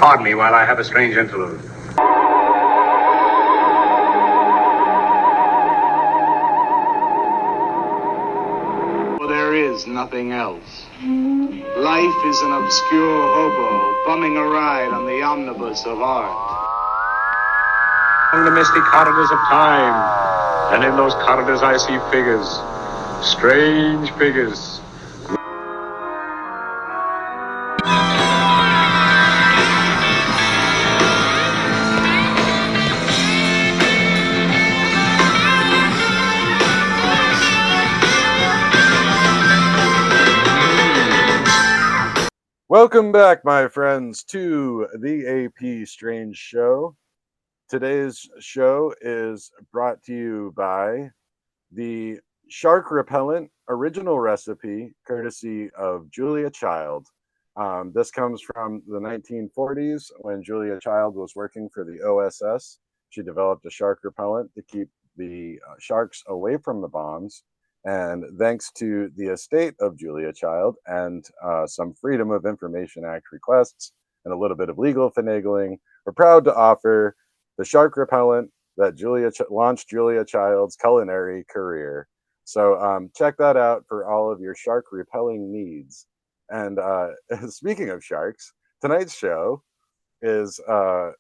Pardon me while I have a strange interlude. There is nothing else. Life is an obscure hobo bumming a ride on the omnibus of art. Along the misty corridors of time, and in those corridors I see figures, strange figures. Welcome back, my friends, to the AP Strange Show. Today's show is brought to you by the shark repellent original recipe, courtesy of Julia Child. This comes from the 1940s when Julia Child was working for the OSS. She developed a shark repellent to keep the sharks away from the bombs. And thanks to the estate of Julia Child and some Freedom of Information Act requests and a little bit of legal finagling, we're proud to offer the shark repellent that launched Julia Child's culinary career. So check that out for all of your shark repelling needs. And speaking of sharks, tonight's show is a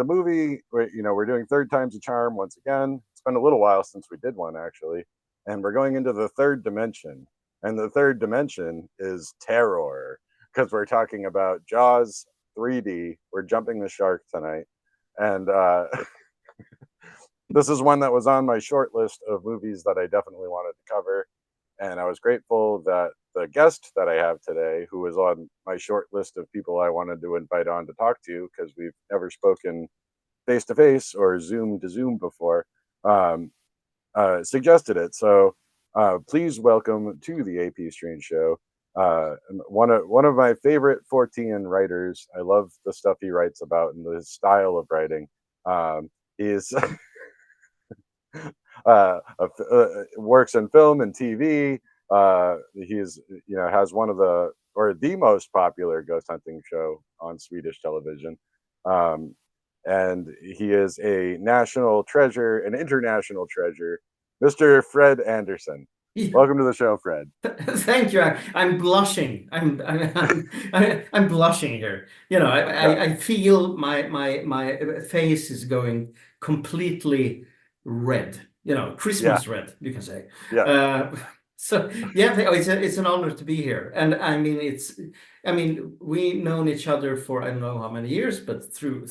movie. We're doing Third Time's a Charm once again. It's been a little while since we did one, actually. And we're going into the third dimension. And the third dimension is terror, because we're talking about Jaws 3D. We're jumping the shark tonight. And this is one that was on my short list of movies that I definitely wanted to cover. And I was grateful that the guest that I have today, who was on my short list of people I wanted to invite on to talk to, because we've never spoken face-to-face or Zoom to Zoom before, suggested it. So please welcome to the AP Strange Show one of my favorite Fortean writers. I love the stuff he writes about and the style of writing. He's works in film and TV. He's has one of the most popular ghost hunting show on Swedish television. And he is a national treasure, an international treasure, Mr. Fred Andersson. Yeah. Welcome to the show, Fred. Thank you. I'm blushing. I'm blushing here. I feel my face is going completely red. Christmas red, you can say. Yeah. So yeah, it's an honor to be here. And I mean, we've known each other for I don't know how many years, but through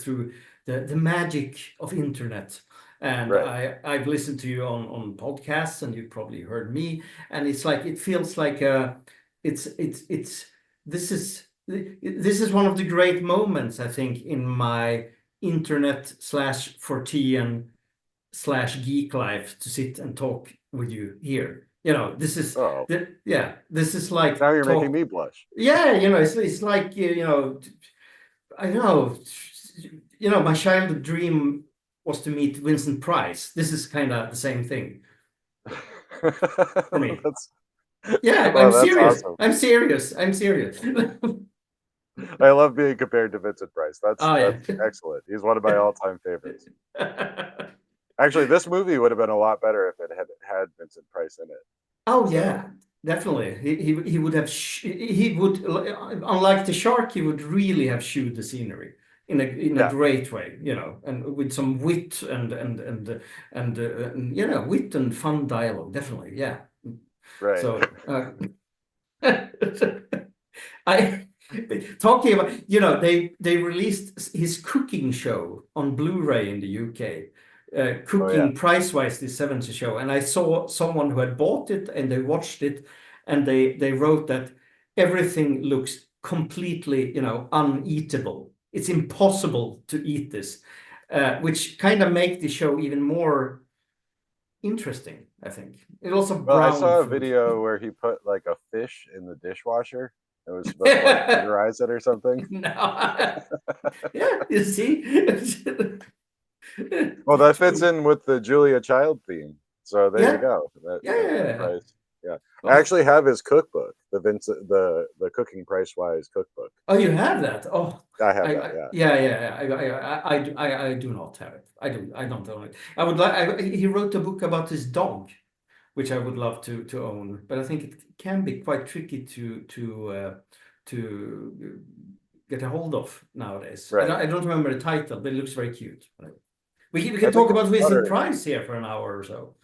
the magic of internet. And right. I've listened to you on podcasts, and you've probably heard me. And it feels like this is one of the great moments, I think, in my internet /Fortean /geek life, to sit and talk with you here. This is this is like now you're making me blush. Yeah, it's like I don't know. My childhood dream was to meet Vincent Price. This is kind of the same thing for me. I'm serious. Awesome. I'm serious. I love being compared to Vincent Price. That's excellent. He's one of my all-time favorites. Actually, this movie would have been a lot better if it had Vincent Price in it. Oh, yeah, definitely. He would have. He would, unlike the shark, he would really have chewed the scenery in a great way, and with some wit and wit and fun dialogue. Definitely, yeah. Right. So I talking about they released his cooking show on Blu-ray in the UK. Cooking Price-Wise, this 70 show, and I saw someone who had bought it and they watched it, and they wrote that everything looks completely uneatable. It's impossible to eat this, which kind of make the show even more interesting, I think. It also I saw a video where he put like a fish in the dishwasher. It was supposed to like tenderize it or something. No. Yeah, you see. Well, that fits in with the Julia Child theme. So there you go. Yeah. Yeah. I Oh, actually have his cookbook, the Cooking Price Wise cookbook. oh, you have that? Oh, I have that. Yeah. I do not have it. I don't own it. I would like. He wrote a book about his dog, which I would love to own, but I think it can be quite tricky to get a hold of nowadays. Right. I don't remember the title, but it looks very cute. We I can think talk my about Vincent daughter. Price here for an hour or so.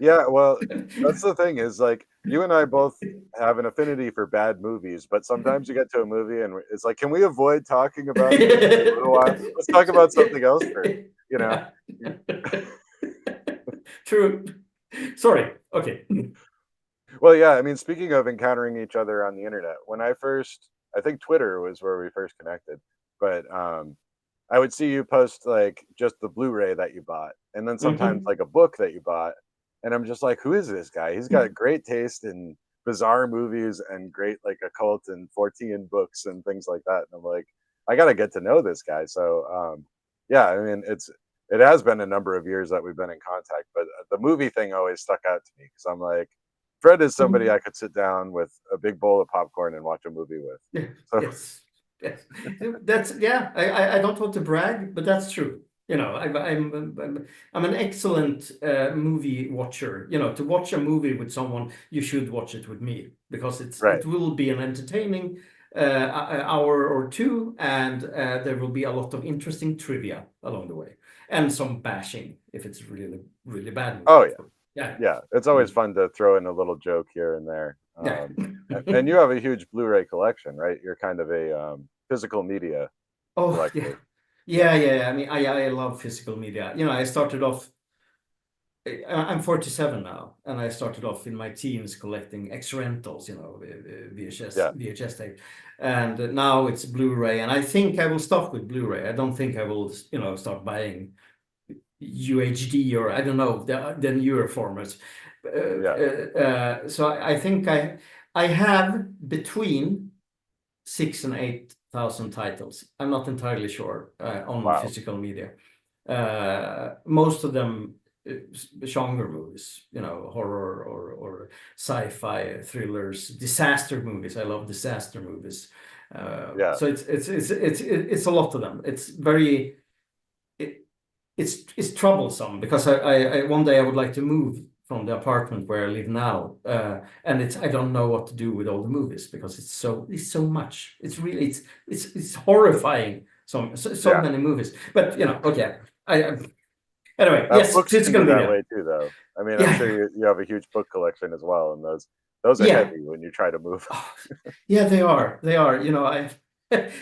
Yeah. Well, that's the thing is like you and I both have an affinity for bad movies, but sometimes you get to a movie and it's like, can we avoid talking about this for a little while? Let's talk about something else first. You know. Yeah. True. Sorry. Okay. Well, yeah. I mean, speaking of encountering each other on the internet, when I think Twitter was where we first connected, but I would see you post like just the Blu-ray that you bought, and then sometimes Mhm. like a book that you bought, and I'm just like, who is this guy? He's got great taste in bizarre movies and great like occult and Fortean books and things like that. And I'm like, I got to get to know this guy. So, yeah, I mean, it has been a number of years that we've been in contact, but the movie thing always stuck out to me because I'm like, Fred is somebody I could sit down with a big bowl of popcorn and watch a movie with. Yeah, So, yes, yes. That's yeah. I don't want to brag, but that's true. You know, I'm an excellent movie watcher. You know, to watch a movie with someone, you should watch it with me because right. it will be an entertaining hour or two, and there will be a lot of interesting trivia along the way, and some bashing if it's really bad movie, Oh, of yeah. course. Yeah, Yeah, it's always mm, fun to throw in a little joke here and there. yeah. And you have a huge Blu-ray collection, right? You're kind of a physical media Oh yeah, collector. Yeah, yeah. I mean, I love physical media. You know, I started off. I'm 47 now, and I started off in my teens collecting X rentals. You know, yeah, VHS tape, and now it's Blu-ray. And I think I will stop with Blu-ray. I don't think I will, you know, start buying UHD or I don't know the newer formats. yeah. So I think I have between 6 and 8 thousand titles. I'm not entirely sure on Wow. physical media. Most of them genre movies, you know, horror or sci-fi thrillers, disaster movies. I love disaster movies. Yeah, So it's a lot of them. It's very it, it's troublesome because I one day I would like to move from the apartment where I live now, and I don't know what to do with all the movies because it's so much. It's really it's horrifying. So yeah. many movies, but you know, okay. Anyway, yes, Books can be physical that media. way too, though. I mean, I'm sure Yeah, you have a huge book collection as well, and those are yeah. heavy when you try to move. Oh, yeah, they are. They are. You know, I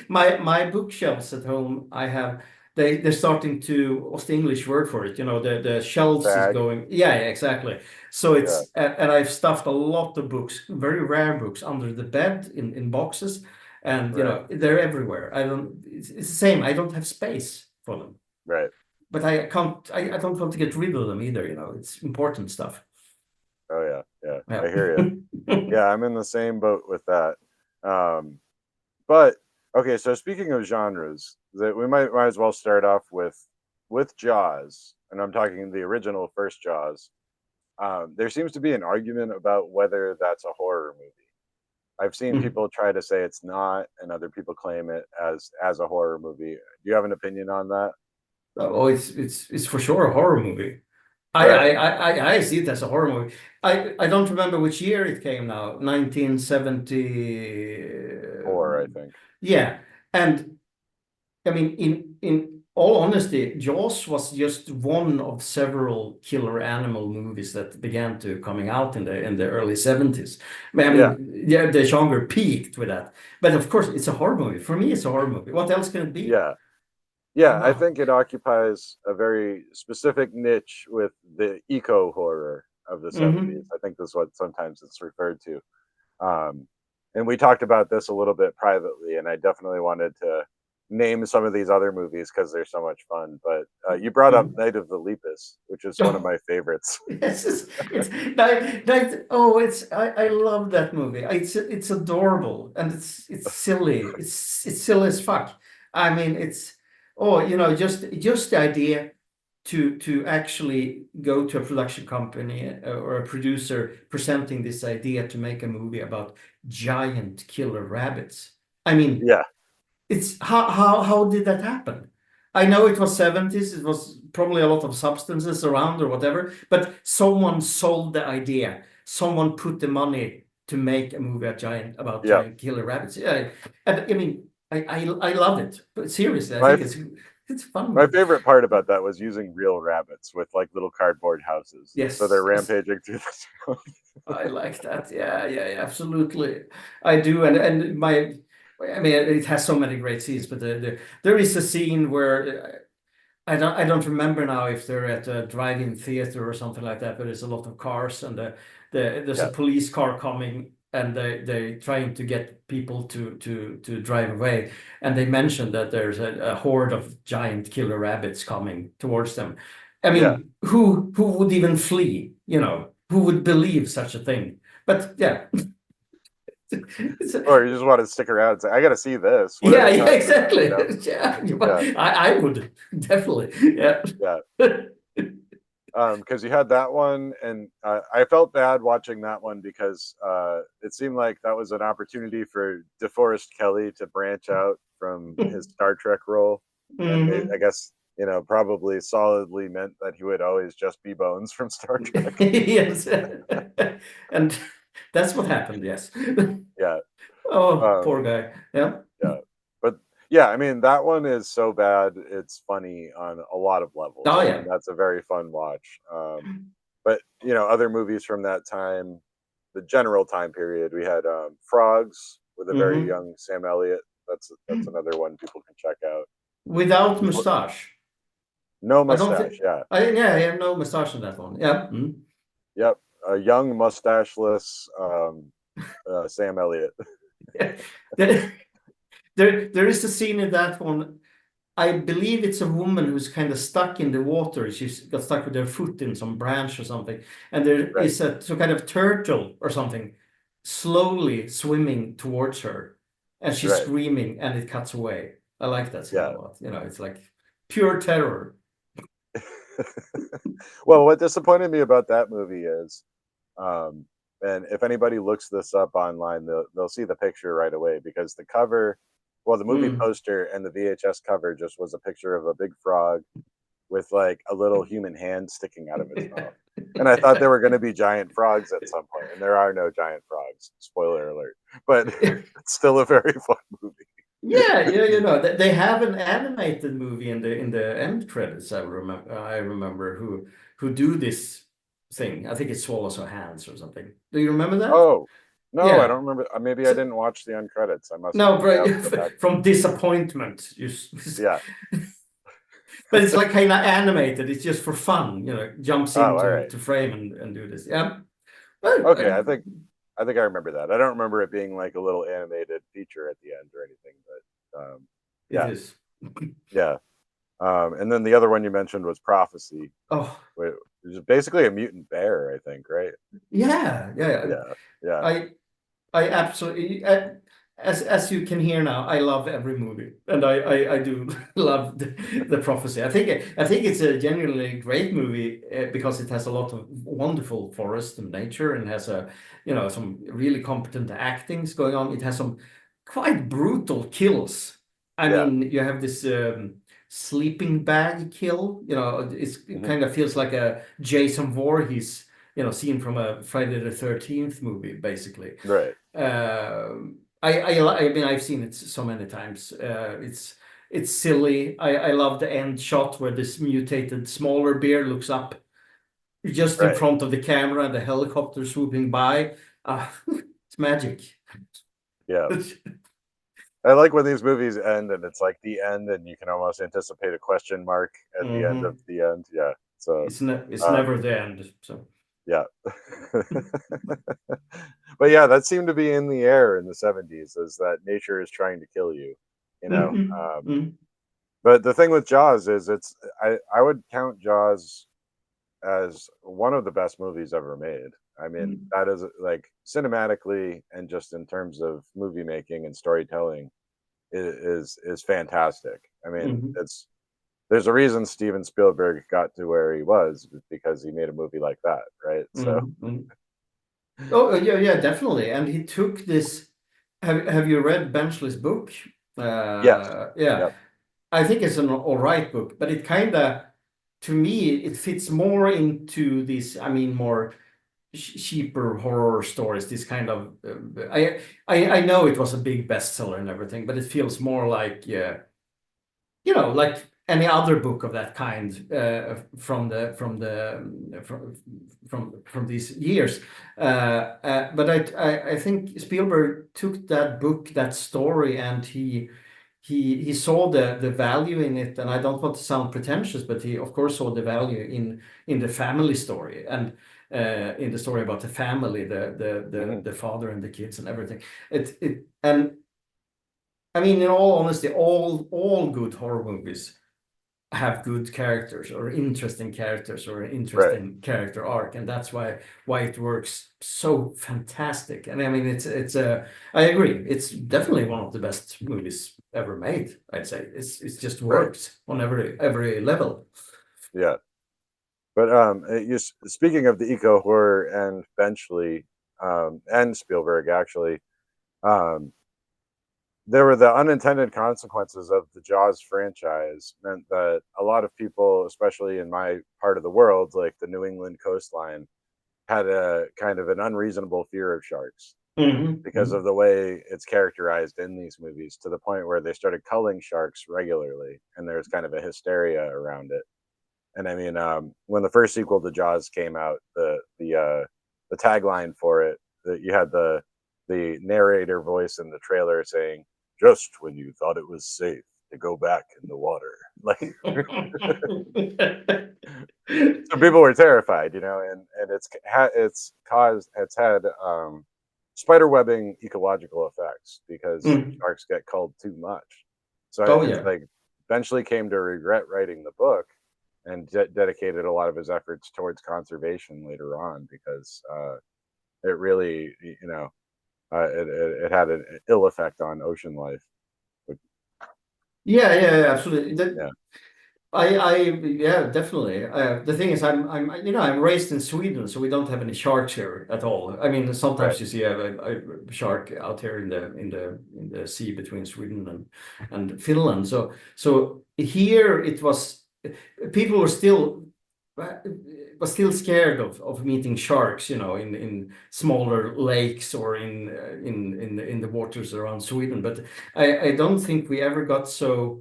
my bookshelves at home, I have they're starting to what's the English word for it? You know, the shelves is Bag. going. Yeah, yeah, exactly. So Yeah, it's and I've stuffed a lot of books, very rare books, under the bed in boxes, and you right, know they're everywhere. I don't. It's the same. I don't have space for them, right. but I can't. I don't want to get rid of them either. You know, it's important stuff. Oh yeah, yeah. Yeah. I hear you. Yeah, I'm in the same boat with that. Um, But okay, so speaking of genres, that we might as well start off with Jaws, and I'm talking the original first Jaws. There seems to be an argument about whether that's a horror movie. I've seen people try to say it's not, and other people claim it as a horror movie. Do you have an opinion on that? Oh, it's for sure a horror movie. Right, I see it as a horror movie. I don't remember which year it came now, 1970. four, I think. Yeah, and I mean, in all honesty, Jaws was just one of several killer animal movies that began to coming out in the early 70s. I Yeah, mean, yeah, the genre peaked with that. But of course, it's a horror movie. For me, it's a horror movie. What else can it be? yeah. Yeah, I Oh, think it occupies a very specific niche with the eco horror of the 70s. hmm I think that's what sometimes it's referred to. Um, and we talked about this a little bit privately, and I definitely wanted to name some of these other movies because they're so much fun. But you brought up hmm Night of the Lepus, which is one of my favorites. Yes, it's that oh I love that movie. It's adorable and it's silly. It's silly as fuck. I mean it's oh you know just the idea to actually go to a production company or a producer presenting this idea to make a movie about giant killer rabbits. I mean, Yeah. it's how did that happen? I know it was 70s, it was probably a lot of substances around or whatever, but someone sold the idea. Someone put the money to make a movie about Yeah. giant killer rabbits. Yeah, and I mean, I love it. But seriously, I My, think it's fun. my favorite part about that was using real rabbits with like little cardboard houses. So they're Yes, yes. rampaging through the town. I like that. Yeah, yeah, yeah, absolutely. I do. And I mean, it has so many great scenes, but there is a scene where I don't remember now if they're at a drive-in theater or something like that, but there's a lot of cars and there's a Yeah. police car coming and they trying to get people to drive away. And they mentioned that there's a horde of giant killer rabbits coming towards them. I Yeah. mean, who would even flee? You know, who would believe such a thing? But yeah. It's Or you just want to stick around and say, I got to see this. What are yeah, they yeah, talking about? exactly. You know? Yeah, Yeah. I would definitely. Yeah. Yeah. Because you had that one, and I felt bad watching that one because it seemed like that was an opportunity for DeForest Kelly to branch out from his Star Trek role, and I Mhm. guess probably solidly meant that he would always just be Bones from Star Trek. Yes. And that's what happened, yes. Yeah, Oh, um, poor guy. Yeah. yeah, but yeah, I mean that one is so bad it's funny on a lot of Oh, levels, and yeah. that's a very fun watch. But other movies from that time, the general time period, we had Frogs with a very Hmm. young Sam Elliott. That's another one people can check out. Without There's mustache. no I don't think mustache. Yeah, yeah, I have no mustache in that one. Yeah. Mm. yep, a young mustacheless Sam Elliott. There, there is a scene in that one. I believe it's a woman who's kind of stuck in the water. She's got stuck with her foot in some branch or something. And there Right, is a some kind of turtle or something slowly swimming towards her. And she's right. screaming and it cuts away. I like that scene a Yeah. lot. It's like pure terror. Well, what disappointed me about that movie is, um, and if anybody looks this up online, they'll see the picture right away because the cover, well, the movie Mm. poster and the VHS cover just was a picture of a big frog with like a little human hand sticking out of its mouth. And I thought there were going to be giant frogs at some point, and there are no giant frogs. Spoiler alert! But it's still a very fun movie. Yeah, yeah, they have an animated movie in the end credits. I remember who do this thing. I think it's Swallows or Hands or something. Do you remember that? Oh no, I Yeah. don't remember. Maybe I So, didn't watch the end credits. I must no, have to go back. from disappointment. Yeah. But it's like kind of animated. It's just for fun. Jumps Oh, all into right. to frame and do this. Yeah. Well, Okay, I think I remember that. I don't remember it being like a little animated feature at the end or anything, but it yeah, is. yeah. And then the other one you mentioned was Prophecy, Oh, which is basically a mutant bear, I think, right? yeah, yeah. Yeah, yeah, I I absolutely, as you can hear now, I love every movie, and I do love the Prophecy. I think it's a genuinely great movie because it has a lot of wonderful forest and nature, and has some really competent actings going on. It has some quite brutal kills. I yeah. mean, you have this sleeping bag kill. It Hmm. kind of feels like a Jason Voorhees scene from a Friday the 13th movie, basically. Right. I mean, I've seen it so many times. It's silly. I love the end shot where this mutated smaller bear looks up just in Right. front of the camera and the helicopter swooping by. It's magic. Yeah. I like when these movies end and it's like the end, and you can almost anticipate a question mark at the end of Hmm. the end. Yeah. So, It's um, never the end. So. yeah. But yeah, that seemed to be in the air in the 70s, is that nature is trying to kill you, you know. Hmm. Hmm. But the thing with Jaws is I would count Jaws as one of the best movies ever made. I mean, that is like cinematically and just in terms of movie making and storytelling is fantastic. I mean, Hmm. it's there's a reason Steven Spielberg got to where he was, because he made a movie like that, right? So Oh yeah, definitely. And he took this. Have you read Benchley's book? yes, Yeah, yep, I think it's an all right book, but it kind of, to me, it fits more into this. I mean, more cheaper horror stories. This kind of. I know it was a big bestseller and everything, but it feels more like, yeah, like any other book of that kind, from these years. But I think Spielberg took that book, that story, and he saw the value in it. And I don't want to sound pretentious, but he of course saw the value in the family story, and in the story about the family, the father and the kids and everything. And I mean, in all honesty, all good horror movies have good characters or interesting characters or an right, interesting character arc, and that's why it works so fantastic. And I mean, I agree, it's definitely one of the best movies ever made. I'd say it just right, works on every level. yeah. But speaking of the eco horror and Benchley, and Spielberg, actually, um, there were the unintended consequences of the Jaws franchise meant that a lot of people, especially in my part of the world, like the New England coastline, had a kind of an unreasonable fear of sharks because of the way it's characterized in these movies, to the point where they started culling sharks regularly, and there's kind of a hysteria around it. And I mean, when the first sequel to Jaws came out, the tagline for it, that you had the narrator voice in the trailer saying, "Just when you thought it was safe to go back in the water," like, so people were terrified, and it's had spider webbing ecological effects, because sharks get culled too much. So Oh it's yeah. like, eventually came to regret writing the book, and dedicated a lot of his efforts towards conservation later on, because it really, it had an ill effect on ocean life. But, Yeah, absolutely. yeah, Yeah, definitely. The thing is, I'm raised in Sweden, so we don't have any sharks here at all. I mean, right, sometimes you see a shark out here in the sea between Sweden and Finland. So here it was, people were still scared of meeting sharks, in smaller lakes or in the waters around Sweden. But I don't think we got so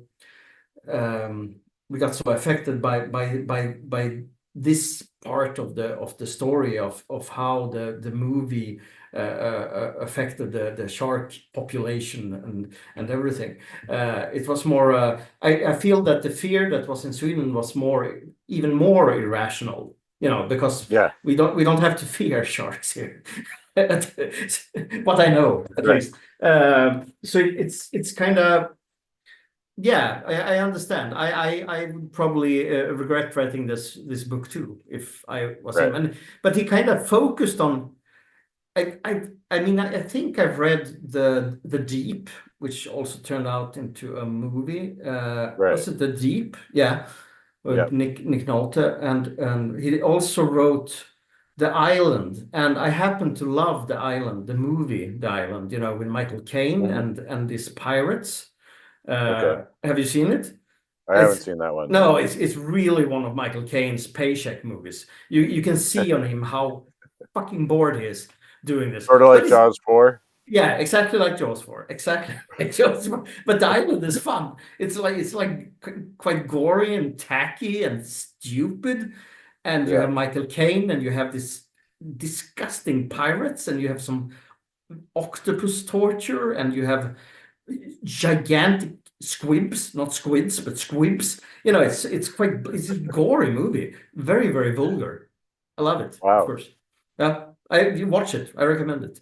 affected by this part of the story of how the movie affected the shark population and everything. It was more. I feel that the fear that was in Sweden was even more irrational. Because yeah, we don't have to fear sharks here. What I know, at right, least. So it's kind of. Yeah, I understand. I would probably regret writing this book too if I was right, him. But he kind of focused on. I mean, I think I've read the Deep, which also turned out into a movie. right, Was it The Deep? Yeah, yeah, with Nick Nolte, and he also wrote The Island. And I happen to love The Island, the movie The Island. With Michael Caine hmm, and these pirates. okay. Have you seen it? I haven't It's seen that one, no. no, it's really one of Michael Caine's paycheck movies. You can see on him how fucking bored he is doing this. Sort of But like it's Jaws 4. yeah, exactly like Jaws 4. Exactly like Jaws 4. But the island is fun. It's like quite gory and tacky and stupid. And you Yeah, have Michael Caine, and you have this disgusting pirates, and you have some octopus torture, and you have gigantic squibs, not squids, but squibs. It's a gory movie, very very vulgar. I love it, of wow, course. Yeah, you watch it. I recommend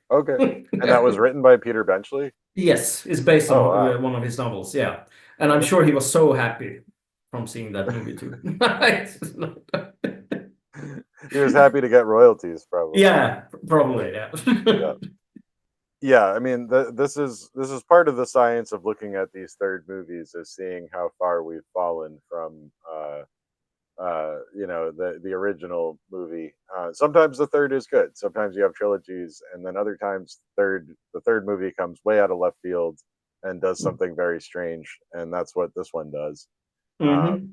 okay. And that was it. written by Peter Benchley? Yes, it's based on Oh, wow, one of his novels. Yeah, and I'm sure he interesting. was so happy from seeing that movie too. He was happy to get royalties, probably. Yeah, Yeah, probably. Yeah. yeah. Yeah, I mean, this is part of the science of looking at these third movies, is seeing how far we've fallen from the original movie. Sometimes the third is good. Sometimes you have trilogies, and then other times the third movie comes way out of left field and does something very strange, and that's what this one does. Mm-hmm.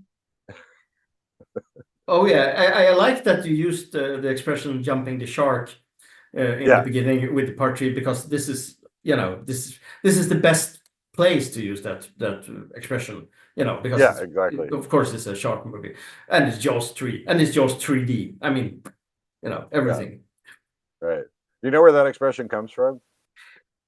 Oh yeah, I like that you used the expression "jumping the shark" in the Yeah, beginning with part three, because this is, this is the best place to use that expression, because yeah, exactly. of course it's a shark movie, and it's Jaws 3, and it's Jaws 3D. I mean, Yeah, everything. right. Do you know where that expression comes from?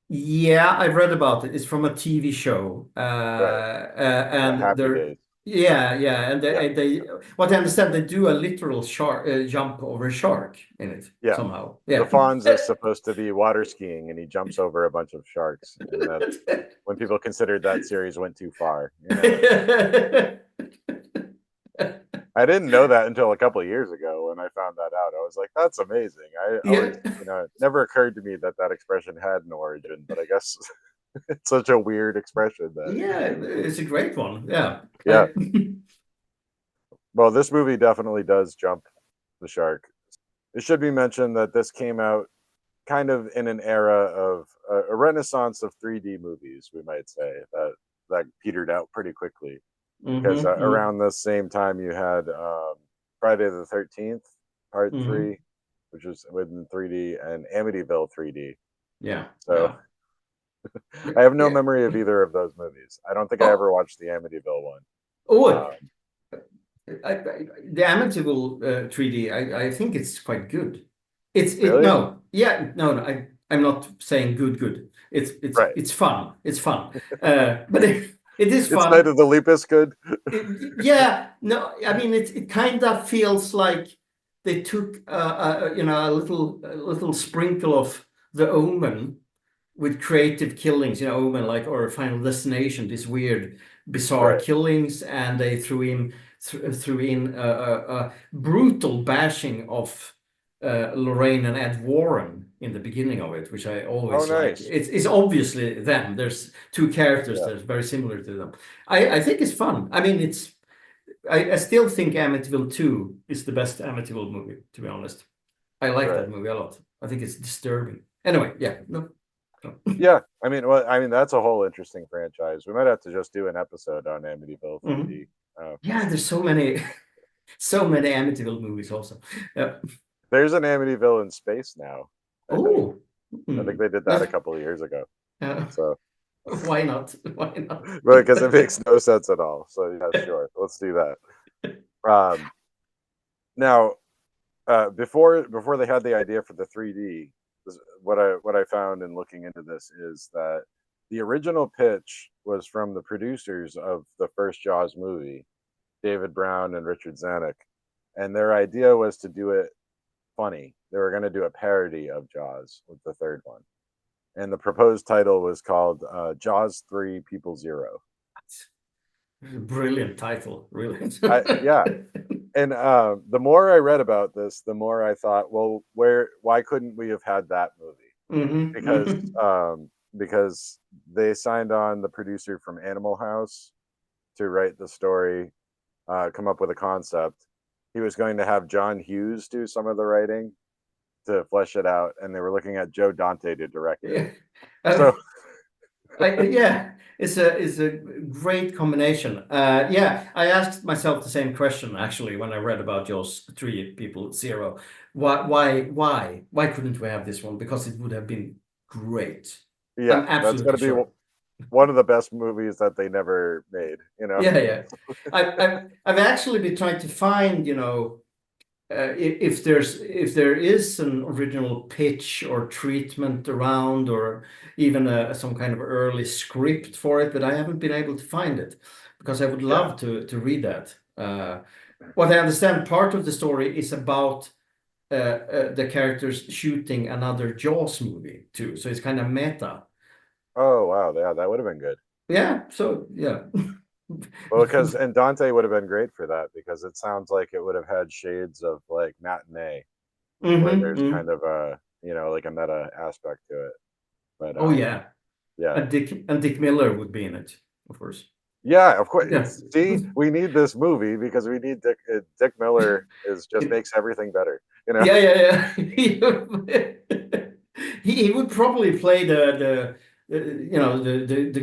Yeah, I've read about it. It's from a TV show, Right, and Happy they're Days. yeah, and Yeah, they what I understand, they do a literal shark jump over a shark in it yeah. somehow. The Yeah. Fonz is supposed to be water skiing, and he jumps over a bunch of sharks, and that's when people considered that series went too far. I didn't know that until a couple of years ago when I found that out. I was like, "That's amazing." I Yeah, always, it never occurred to me that that expression had an origin, but I guess it's such a weird expression that, yeah, it's a great one. Yeah. yeah. Well, this movie definitely does jump the shark. It should be mentioned that this came out kind of in an era of a renaissance of 3D movies, we might say, that petered out pretty quickly, because Mm-hmm, around the same time you had Friday the 13th Part mm-hmm. 3, which was within 3D, and Amityville 3D. Yeah, So yeah, I have no yeah. memory of either of those movies. I don't think I Oh, ever watched the Amityville one. oh, Um, the Amityville 3D, I think it's quite good. really? No, yeah, no, I'm not saying good. Right. It's fun. It's fun. But it is It's Night fun. of the Lepus good. Yeah, no, I mean it kind of feels like they took a little sprinkle of the Omen with creative killings, Omen, like, or Final Destination, these weird, bizarre Right. killings, and they threw in a brutal bashing of Lorraine and Ed Warren in the beginning of it, which I Oh, always like. nice. It's obviously them. There's two characters Yeah. that are very similar to them. I think it's fun. I mean, I still think Amityville 2 is the best Amityville movie, to be honest. I like Right. that movie a lot. I think it's disturbing. Anyway, yeah, no. Yeah, I mean that's a whole interesting franchise. We might have to just do an episode on Amityville Mhm. 3D. Uh, Yeah, there's so many, so many Amityville movies also. Yeah. there's an Amityville in space now. I think. Oh, I think hmm. they did that a couple of years ago. Uh, So, why not? Why not? because it makes no sense at all. So yeah, sure, let's do that. Now, before they had the idea for the 3D, what I found in looking into this is that the original pitch was from the producers of the first Jaws movie, David Brown and Richard Zanuck, and their idea was to do it funny. They were going to do a parody of Jaws with the third one, and the proposed title was called Jaws 3 People Zero. Brilliant title, really. Yeah, and the more I read about this, the more I thought, well, why couldn't we have had that movie? Hmm, Because hmm. because they signed on the producer from Animal House to write the story, come up with a concept. He was going to have John Hughes do some of the writing to flesh it out, and they were looking at Joe Dante to direct it. Yeah. Uh, So yeah, it's a great combination. Yeah, I asked myself the same question actually when I read about Jaws 3 People Zero. Why couldn't we have this one? Because it would have been great. yeah, I'm that's going absolutely to be sure. one of the best movies that they never made. Yeah, yeah. I've actually been trying to find, if there is an original pitch or treatment around, or even some kind of early script for it, but I haven't been able to find it, because I would Yeah. love to read that. What I understand, part of the story is about the characters shooting another Jaws movie too, so it's kind of meta. Oh wow, yeah, that would have been good. Yeah, so yeah. Well, and Dante would have been great for that because it sounds like it would have had shades of like Matinee, where there's kind Hmm. of a like a meta aspect to it. But Oh yeah, yeah, and Dick Miller would be in it, of course. yeah, of course. Yeah. See, we need this movie because we need Dick Miller is just makes everything better. You know. Yeah, yeah, yeah. He would probably play the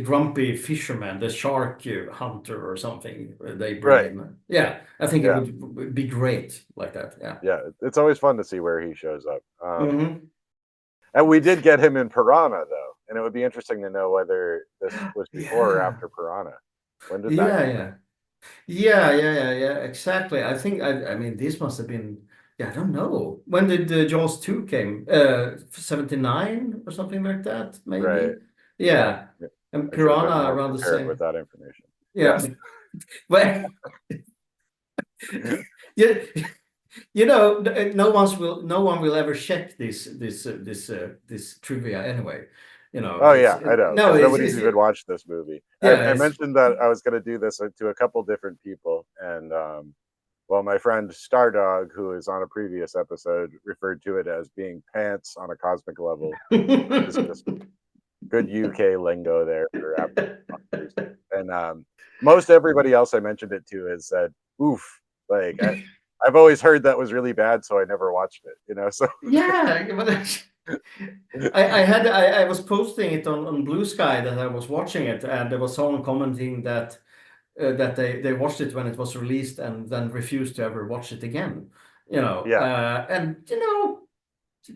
grumpy fisherman, the shark hunter or something they bring Right. in. Yeah, I think it Yeah. would be great like that. Yeah. Yeah. It's always fun to see where he shows up. Hmm. And we did get him in Piranha though, and it would be interesting to know whether this was before or Yeah. after Piranha. When did that Yeah, come out? yeah. Yeah, exactly. I think I mean this must have been, yeah, I don't know. When did Jaws 2 came? 79 or something like that, Right. maybe. Yeah. Yeah. And I should have been Piranha more around the prepared with same. that information. Yeah. Yes. Well, yeah, no one will ever check this trivia anyway. Oh yeah, I know No, because nobody's even watched this movie. yeah, I it's mentioned that I was going to do this to a couple different people, and well, my friend Stardog, who is on a previous episode, referred to it as being pants on a cosmic level, which is just good UK lingo there for after. And most everybody else I mentioned it to has said, "Oof!" Like I've always heard that was really bad, so I never watched it. You know, so yeah, but I was posting it on Blue Sky that I was watching it, and there was someone commenting that they watched it when it was released and then refused to ever watch it again. yeah, And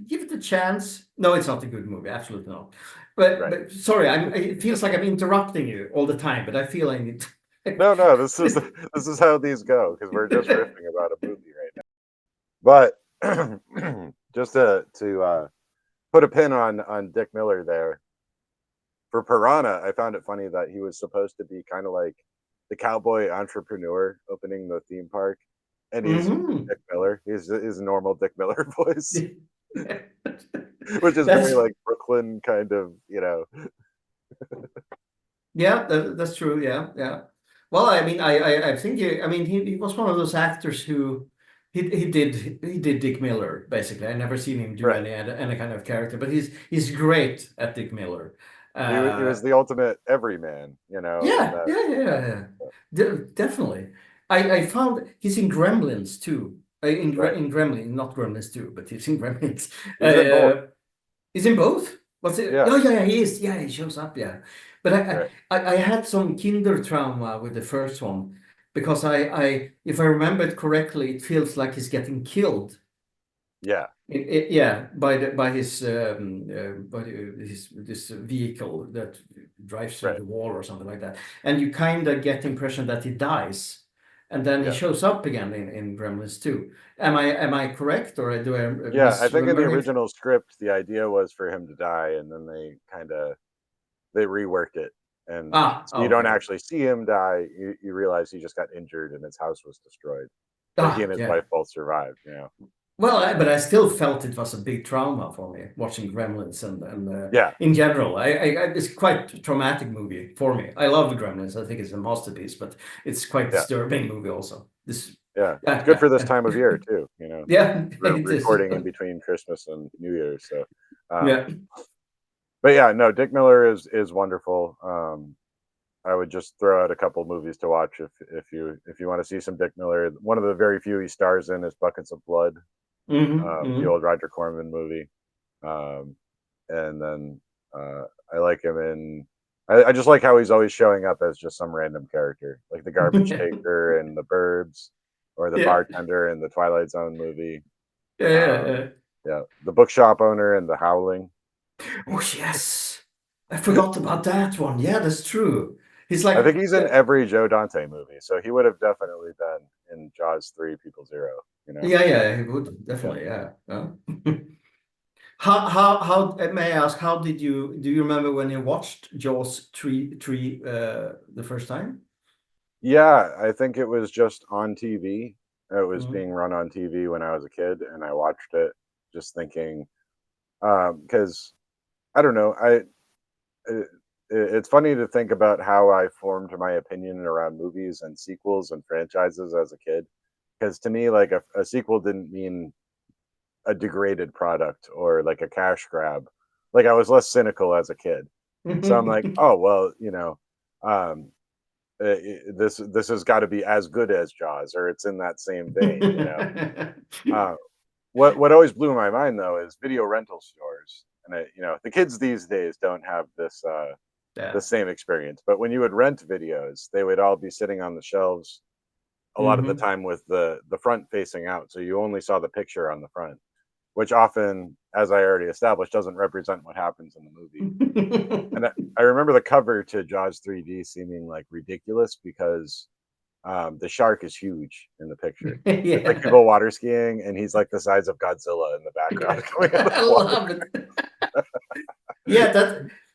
give it a chance. No, it's not a good movie, absolutely not. But right. but sorry, it feels like I'm interrupting you all the time, but I feel I need. No, no, this is how these go because we're just riffing about a movie right now. But just to put a pin on Dick Miller there for Piranha, I found it funny that he was supposed to be kind of like the cowboy entrepreneur opening the theme park, and he's Hmm. Dick Miller. He's his normal Dick Miller voice, which is very That's like Brooklyn kind of, you know. Yeah, that's true. Yeah, yeah. Well, I mean, I think I mean, he was one of those actors who he did Dick Miller basically. I never seen him do Right. any kind of character, but he's great at Dick Miller. He was Uh, the ultimate everyman, you know, in yeah, that. yeah, yeah, yeah. Definitely. I found he's in Gremlins too. Right. In Gremlins, not Gremlins 2, but he's in Gremlins. He's in both. He's in both? What's it? Yeah. Oh yeah, he is. Yeah, he shows up. Yeah, but Right. I had some kinder trauma with the first one because if I remember it correctly, it feels like he's getting killed. Yeah. Yeah, by his this vehicle that drives through Right. the wall or something like that, and you kind of get the impression that he dies, and then he Yeah. shows up again in Gremlins 2. Am I correct or do I Yeah, I think in the misremember it? original script, the idea was for him to die, and then they reworked it, and so you don't Okay. actually see him die. You realize he just got injured and his house was destroyed, but he and his Yeah. wife both survived. You know. Well, but I still felt it was a big trauma for me watching Gremlins and Yeah, in general. It's quite a traumatic movie for me. I love Gremlins. I think it's a masterpiece, but it's quite yeah, disturbing movie also. This, yeah. It's good yeah, for this time of year too. You know, yeah, we're it is. recording in between Christmas and New Year's, so. Um, Yeah. but yeah, no, Dick Miller is wonderful. I would just throw out a couple movies to watch if you want to see some Dick Miller. One of the very few he stars in is Buckets of Blood, the Hmm. old Roger Corman movie. Um, and then I like him in. I just like how he's always showing up as just some random character, like the garbage taker in The Burbs, or the Yeah. bartender in the Twilight Zone movie. Yeah, yeah, Um, yeah. yeah, the bookshop owner in The Howling. Oh, yes. I forgot about that one. Yeah, that's true. He's I like, think he's in every Joe Dante movie, so he would have definitely been in Jaws 3, People Zero. You know, yeah, he would yeah. definitely, yeah. Yeah. How may I ask, how do you remember when you watched Jaws 3 the first time? Yeah, I think it was just on TV. It was Mhm. being run on TV when I was a kid, and I watched it just thinking, because I don't know, it, it's funny to think about how I formed my opinion around movies and sequels and franchises as a kid. Because to me, like a sequel didn't mean a degraded product or like a cash grab. like I was less cynical as a kid. So I'm like, oh well, um, this has got to be as good as Jaws, or it's in that same vein. Uh, what always blew my mind though is video rental stores, and the kids these days don't have this the Yeah. same experience. But when you would rent videos, they would all be sitting on the shelves a lot of the Mhm. time with the front facing out, so you only saw the picture on the front, which often, as I already established, doesn't represent what happens in the movie. And I remember the cover to Jaws 3D seeming like ridiculous because the shark is huge in the picture. It's like Yeah. people water skiing, and he's like the size of Godzilla in the background Yeah. coming out of I the water. love it.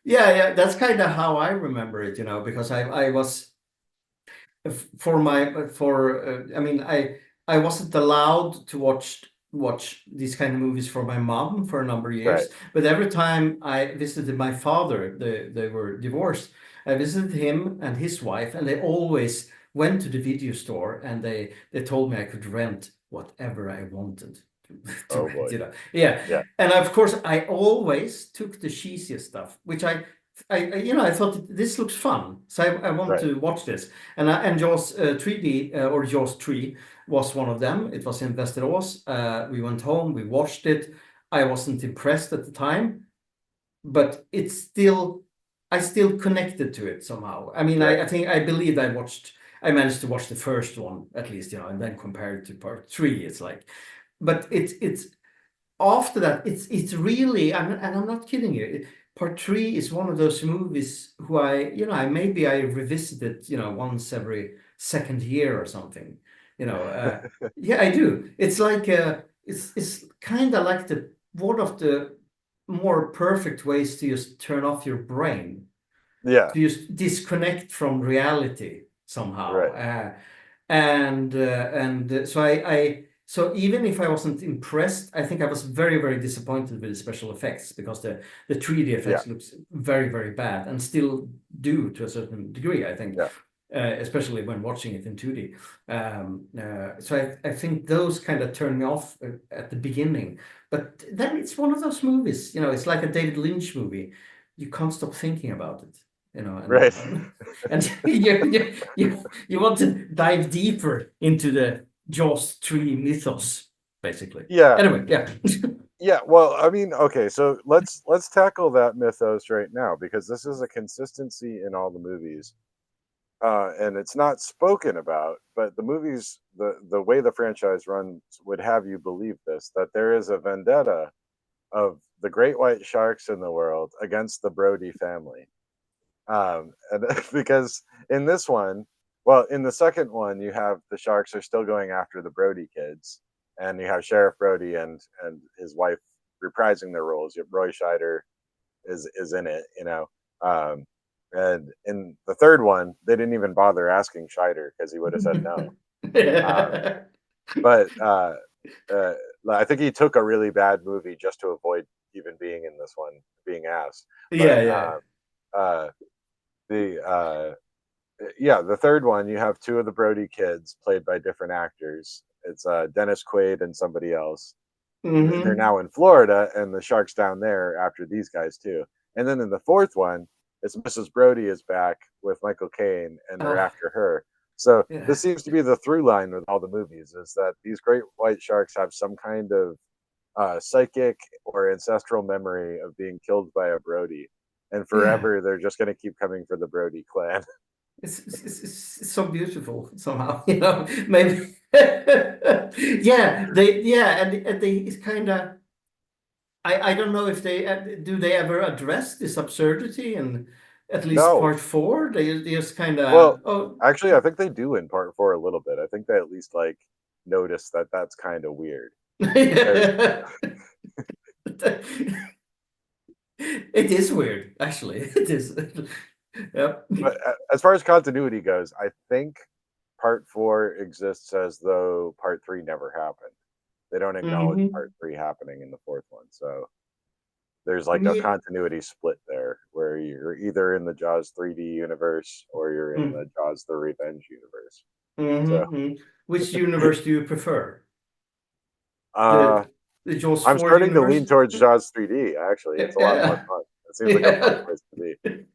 Yeah, yeah, that's kind of how I remember it, because I was for my for I mean I wasn't allowed to watch these kind of movies for my mom for a number of Right. years, but every time I visited my father, they were divorced. I visited him and his wife, and they always went to the video store, and they told me I could rent whatever I wanted to Oh rent, boy. Yeah. Yeah. And of course I always took the cheesiest stuff, which I thought this looks fun, so I want Right. to watch this. And Jaws 3D or Jaws 3 was one of them. It was in Västerås. We went home, we watched it. I wasn't impressed at the time, but I still connected to it somehow. I mean, Right. I think I believe I managed to watch the first one at least, and then compare it to part three. It's like, but it's after that, it's really, and I'm not kidding you. Part three is one of those movies who I revisit it, once every second year or something. Yeah, I do. It's like it's kind of like the one of the more perfect ways to just turn off your brain, Yeah. to just disconnect from reality somehow. Right. So even if I wasn't impressed, I think I was very, very disappointed with the special effects, because the 3D Yeah. effects looks very, very bad, and still do to a certain degree, I think, Yeah. especially when watching it in 2D. So I think those kind of turn me off at the beginning. But then it's one of those movies, it's like a David Lynch movie. You can't stop thinking about it, Right. and you want to dive deeper into the Jaws 3 mythos, basically. Yeah. Anyway, yeah. Yeah. Well, I mean, okay, so let's tackle that mythos right now, because this is a consistency in all the movies. And it's not spoken about, but the movies, the way the franchise runs would have you believe this, that there is a vendetta of the great white sharks in the world against the Brody family. And because in this one, well, in the second one, you have the sharks are still going after the Brody kids, and you have Sheriff Brody and his wife reprising their roles. Roy Scheider is in it, Um, and in the third one, they didn't even bother asking Scheider because he would have said no. Um, but uh, I think he took a really bad movie just to avoid even being in this one, being asked. Yeah, But yeah. uh, the yeah, the third one, you have two of the Brody kids played by different actors. It's Dennis Quaid and somebody else. They're Mm-hmm. now in Florida, and the sharks down there after these guys too. And then in the fourth one, it's Mrs. Brody is back with Michael Caine, and they're Oh, after her. So yeah. this seems to be the through line with all the movies, is that these great white sharks have some kind of psychic or ancestral memory of being killed by a Brody, and Yeah. forever they're just going to keep coming for the Brody clan. It's so beautiful somehow, maybe. And they it's kind of, I don't know if they ever address this absurdity in at least No, part four. They just kind well, of, oh. actually, I think they do in part four a little bit. I think they at least like notice that that's kind of weird. Because It is weird, actually. It is. Yep. but as far as continuity goes, I think part four exists as though part three never happened. They don't acknowledge Hmm. part three happening in the fourth one. So there's like a Yeah. continuity split there where you're either in the Jaws 3D universe or you're in the Jaws the Revenge universe. So Mm-hmm. Which universe do you prefer? uh The the Jaws I'm 4 starting to universe. lean towards Jaws 3D. Actually, it's a lot more Yeah. fun. It seems like a fun Yeah. place to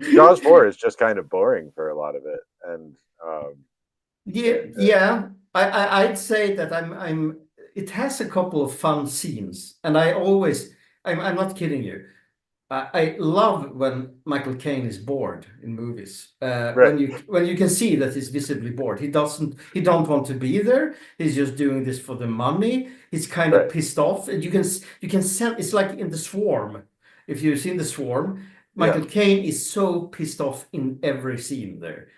be. Jaws 4 is just kind of boring for a lot of it, and Yeah, yeah. I'd say that I'm it has a couple of fun scenes, and I'm not kidding you. I love when Michael Caine is bored in movies. right, When you can see that he's visibly bored. He don't want to be there. He's just doing this for the money. He's kind of right, pissed off, and you can sense it's like in The Swarm. If you've seen The Swarm, yeah, Michael Caine is so pissed off in every scene there.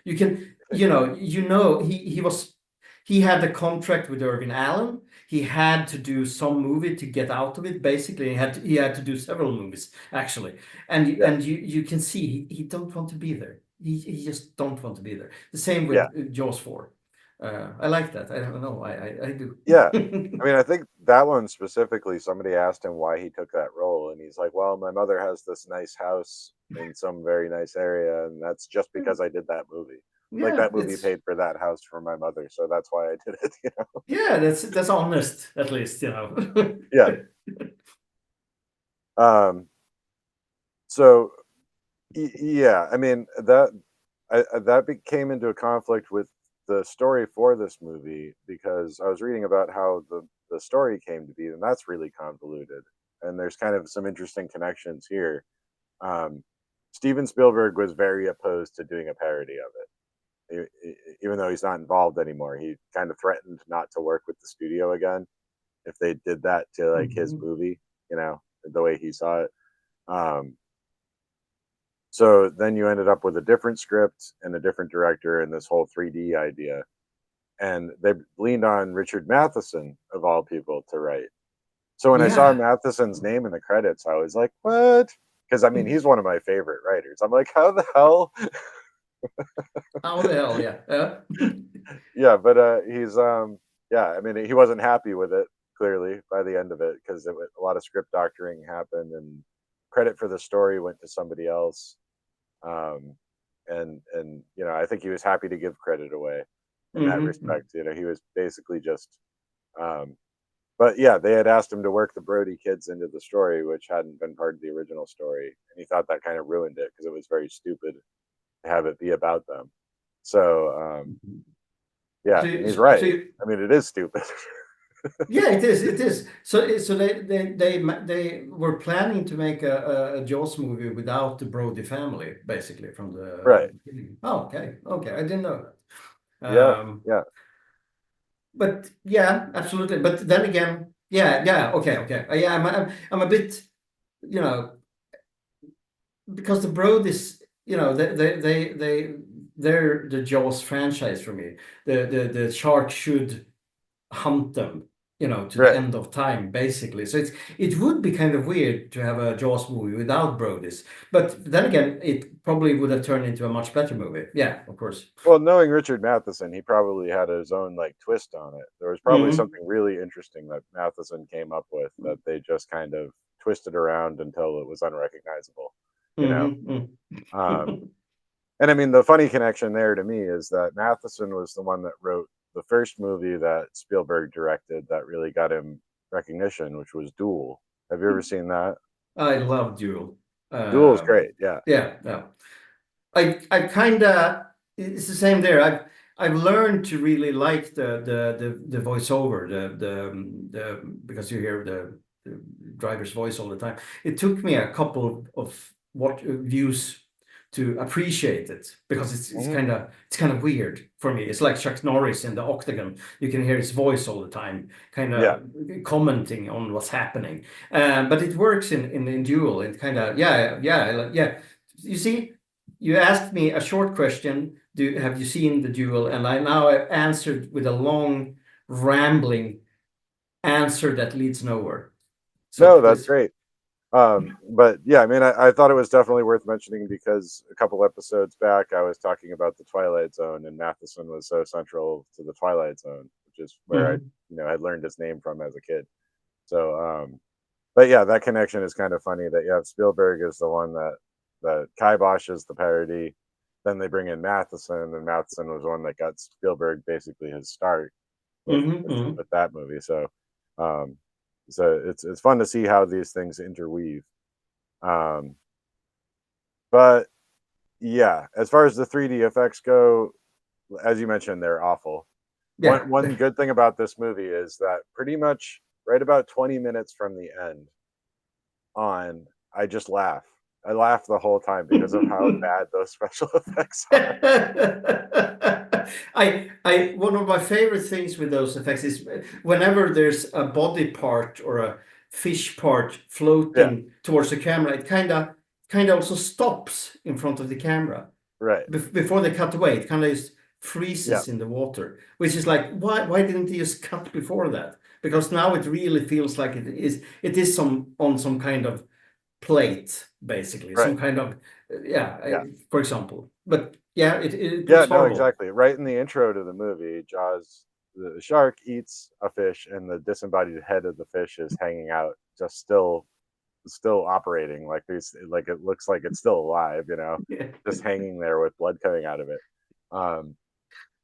He had a contract with Irving Allen. He had to do some movie to get out of it. Basically, he had to do several movies actually, yeah, you can see he don't want to be there. He just don't want to be there. The same yeah, with Jaws 4. I like that. I don't know. I do. yeah. I mean, I think that one specifically, somebody asked him why he took that role, and he's like, "Well, my mother has this nice house in some very nice area, and that's just because I did that movie. Like Yeah, that movie paid for that house for my mother, so that's why I did it." You know? yeah, that's honest at least, Yeah. Um. So yeah, I mean that came into a conflict with the story for this movie because I was reading about how the story came to be, and that's really convoluted. And there's kind of some interesting connections here. Um, Steven Spielberg was very opposed to doing a parody of it, even though he's not involved anymore. He kind of threatened not to work with the studio again if they did that to like his Mhm. movie, the way he saw it. Um, So then you ended up with a different script and a different director and this whole 3D idea. And they leaned on Richard Matheson, of all people, to write. So when I saw Yeah. Matheson's name in the credits, I was like, what? Because I mean, he's one of my favorite writers. I'm like, how the hell? How the hell, yeah. Yeah, but yeah, I mean, he wasn't happy with it, clearly, by the end of it, because a lot of script doctoring happened and credit for the story went to somebody else. Um, and I think he was happy to give credit away in that Mhm. respect. He was basically just, um, but yeah, they had asked him to work the Brody kids into the story, which hadn't been part of the original story, and he thought that kind of ruined it because it was very stupid to have it be about them. So yeah, So, and he's so right. you, I mean, it is stupid. yeah, it is. It is. So they were planning to make a Jaws movie without the Brody family, basically from the Right? beginning. Oh, okay, okay, I didn't know that. Yeah, yeah, But yeah, absolutely. But then again, yeah, yeah, okay, okay. Yeah, I'm a bit, you know, because the Brodies, they're the Jaws franchise for me. The shark should hunt them, to the right. end of time, basically. So it would be kind of weird to have a Jaws movie without Brodies. But then again, it probably would have turned into a much better movie. Yeah, of course. Well, knowing Richard Matheson, he probably had his own like twist on it. There was probably Hmm. something really interesting that Matheson came up with that they just kind of twisted around until it was unrecognizable, you know. Hmm. Um, and I mean, the funny connection there to me is that Matheson was the one that wrote the first movie that Spielberg directed that really got him recognition, which was Duel. Have you ever seen that? I love Duel. Duel's great. Yeah. Yeah, yeah. I kind of it's the same there. I've learned to really like the voiceover, the because you hear the driver's voice all the time. It took me a couple of what views to appreciate it because Hmm. it's kind of weird for me. It's like Chuck Norris in the Octagon. You can hear his voice all the time, kind Yeah. of commenting on what's happening. But it works in Duel. It kind of yeah. You see, you asked me a short question. Have you seen the Duel? And I now have answered with a long, rambling answer that leads nowhere. So No, that's please. great. But yeah, I mean, I thought it was definitely worth mentioning because a couple episodes back, I was talking about the Twilight Zone, and Matheson was so central to the Twilight Zone, which is where I, Mhm. had learned his name from as a kid. So, but yeah, that connection is kind of funny that Spielberg is the one that kiboshes the parody. Then they bring in Matheson, and Matheson was one that got Spielberg basically his start with Mhm. Mhm. with that movie. So So it's fun to see how these things interweave. But yeah, as far as the 3D effects go, as you mentioned, they're awful. Yeah. One good thing about this movie is that pretty much right about 20 minutes from the end on, I just laugh. I laugh the whole time because of how bad those special effects are. I one of my favorite things with those effects is whenever there's a body part or a fish part Yeah, floating towards the camera, it kind of also stops in front of the camera right. before they cut away. It kind of just Yeah, freezes in the water, which is like, why didn't they just cut before that? Because now it really feels like it is on some kind of plate, basically, right. some kind of Yeah. for example. But yeah, it Yeah, looks no, horrible. exactly. Right in the intro to the movie, Jaws, the shark eats a fish, and the disembodied head of the fish is hanging out, just still operating, like these, like it looks like it's still alive, Yeah. just hanging there with blood coming out of it. Um,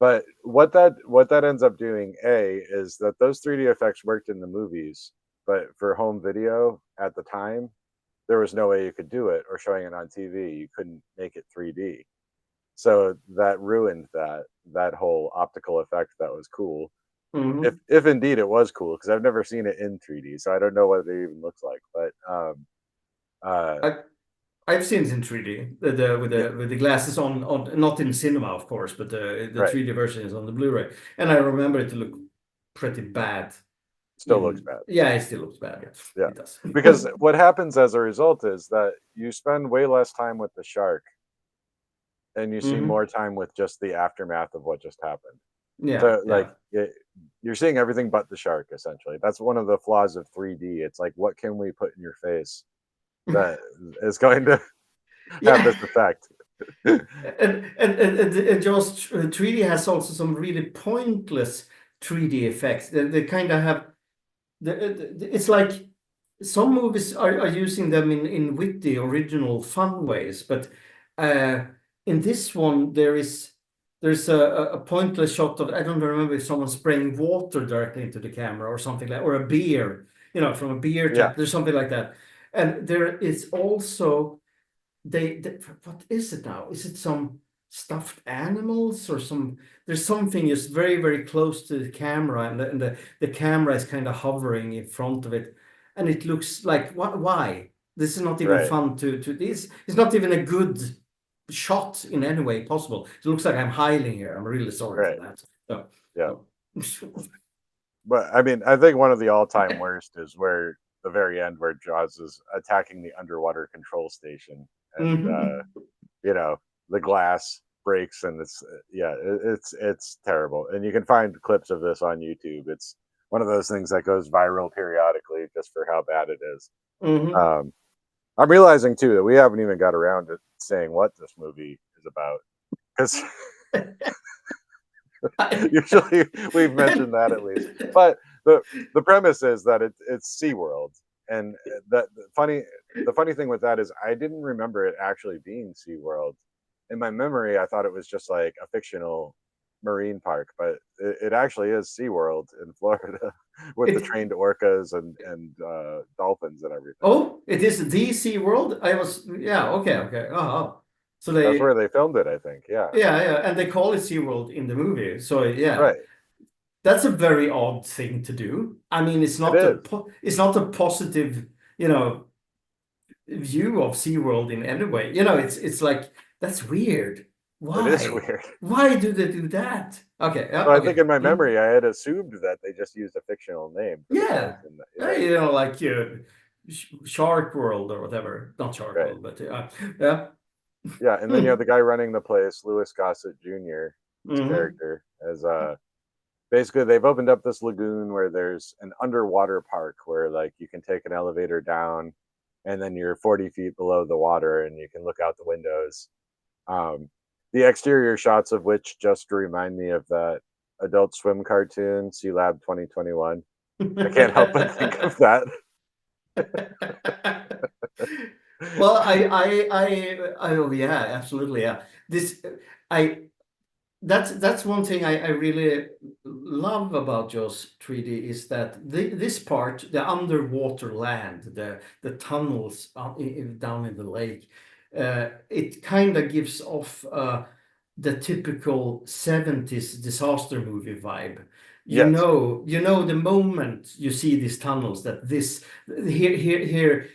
but what that ends up doing, is that those 3D effects worked in the movies, but for home video at the time, there was no way you could do it, or showing it on TV, you couldn't make it 3D. So that ruined that whole optical effect that was cool. If Mhm. if indeed it was cool, because I've never seen it in 3D, so I don't know what it even looks like. But uh, I I've seen it in 3D, yeah, with the glasses on, not in cinema, of course, but the right, 3D version is on the Blu-ray, and I remember it to look pretty bad. still looks bad. Yeah, it still looks bad. Yeah, Yeah, it does. because what happens as a result is that you spend way less time with the shark, and you see Hmm. more time with just the aftermath of what just happened. Yeah, So like yeah. you're seeing everything but the shark essentially. That's one of the flaws of 3D. It's like, what can we put in your face that is going to have Yeah. this effect? And just 3D has also some really pointless 3D effects. They kind of have it's like some movies are using them in witty, original, fun ways, but uh, in this one there's a pointless shot of, I don't remember if someone's spraying water directly into the camera or something like, or a beer, from a beer Yeah, tap. There's something like that, and there is also they what is it now? Is it some stuffed animals or some? There's something just very very close to the camera, and the camera is kind of hovering in front of it, and it looks like, what? Why? This is not even right, fun to this. It's not even a good shot in any way possible. It looks like I'm hiding here. I'm really sorry for right. that. So, Yeah. so. But I mean, I think one of the all-time worst is where the very end, where Jaws is attacking the underwater control station, and Mhm. you know the glass breaks, and it's yeah, it's terrible. And you can find clips of this on YouTube. It's one of those things that goes viral periodically just for how bad it is. Mhm. Um, I'm realizing too that we haven't even got around to saying what this movie is about, because usually we've mentioned that at least. But the premise is that it's SeaWorld, and that the funny thing with that is I didn't remember it actually being SeaWorld. In my memory, I thought it was just like a fictional marine park, but it actually is SeaWorld in Florida with the It trained orcas and dolphins and everything. Oh, it is the Sea World. Yeah, okay, okay. So That's where they filmed it, I think. Yeah, yeah, and they call it Sea World in the movie. So yeah, right. that's a very odd thing to do. I mean, It is. it's not a positive, you know, view of Sea World in any way. It's like, that's weird. It is Why? weird. Why do they do that? Okay, yeah, So I think okay. in my Mm. memory, I had assumed that they just used a fictional name for the place. Yeah. And right, Like Shark World or whatever. Not Shark right, World, but yeah. yeah. And then you have the guy running the place, Louis Gossett Jr. His Hmm. character, as basically they've opened up this lagoon where there's an underwater park where like you can take an elevator down, and then you're 40 feet below the water, and you can look out the windows. Um, the exterior shots of which just remind me of that Adult Swim cartoon, Sea Lab 2021. I can't help but think of that. Well, oh yeah, absolutely, yeah. This, I that's one thing I really love about Jaws 3D is that this part, the underwater land, the tunnels down in the lake, it kind of gives off the typical 70s disaster movie vibe. Yes. You know the moment you see these tunnels that this here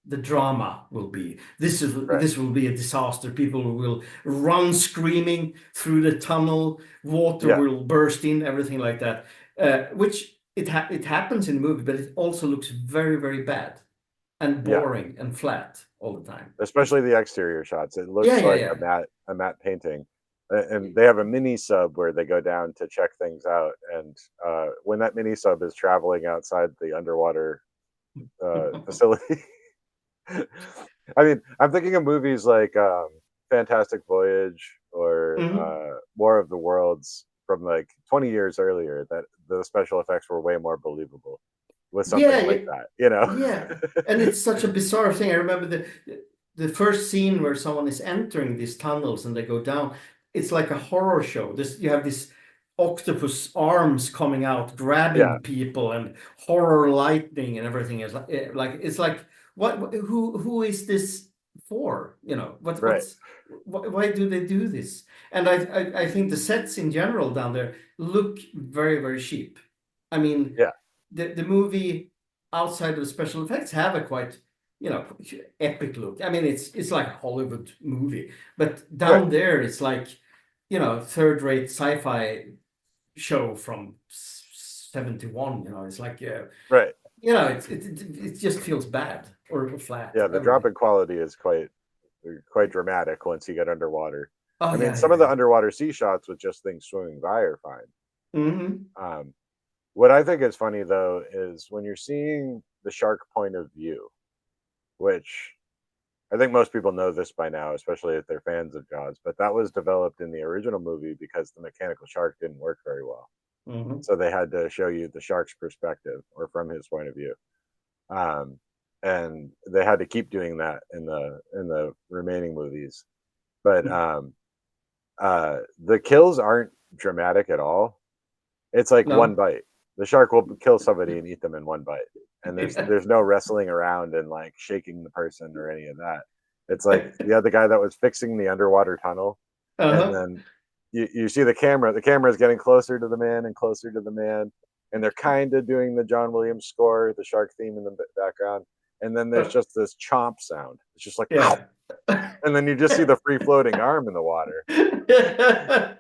the drama will be. Right. This will be a disaster. People will run screaming through the tunnel, water Yeah. will burst in, everything like that. Which it happens in the movie, but it also looks very, very bad and Yeah. boring and flat all the time. Especially the exterior shots. It Yeah, looks yeah, like yeah. a matte painting. And they have a mini sub where they go down to check things out. And when that mini sub is traveling outside the underwater facility, I mean, I'm thinking of movies like Fantastic Voyage or Mhm. War of the Worlds from like 20 years earlier, that the special effects were way more believable with something Yeah, like that, you know? yeah. And it's such a bizarre thing. I remember the first scene where someone is entering these tunnels and they go down. It's like a horror show. This you have this octopus arms coming out, Yeah, grabbing people, and horror lightning and everything. Is like it's like who is this for? You know right. why do they do this? And I think the sets in general down there look very, very cheap. I mean, Yeah, the movie outside of special effects have a quite, epic look. I mean, it's like a Hollywood movie, but right, down there it's like, third-rate sci-fi show from 71. It's like, right. it just feels bad or flat. Yeah, the drop Everything. in quality is quite dramatic once you get underwater. Oh I mean, yeah, some yeah, of the yeah. underwater sea shots with just things swimming by are fine. Hmm. Um, what I think is funny though is when you're seeing the shark point of view, which I think most people know this by now, especially if they're fans of Jaws, but that was developed in the original movie because the mechanical shark didn't work very well. Hmm. So they had to show you the shark's perspective or from his point of view. Um, and they had to keep doing that in the remaining movies. But the kills aren't dramatic at all. It's like one No. bite. The shark will kill somebody and eat them in one bite. And Yeah. there's no wrestling around and like shaking the person or any of that. It's like the other guy that was fixing the underwater tunnel, and Uh-huh. then you see the camera is getting closer to the man and closer to the man, and they're kind of doing the John Williams score, the shark theme in the background, and then there's just this chomp sound. It's just like, Yeah. and then you just see the free floating arm in the water, and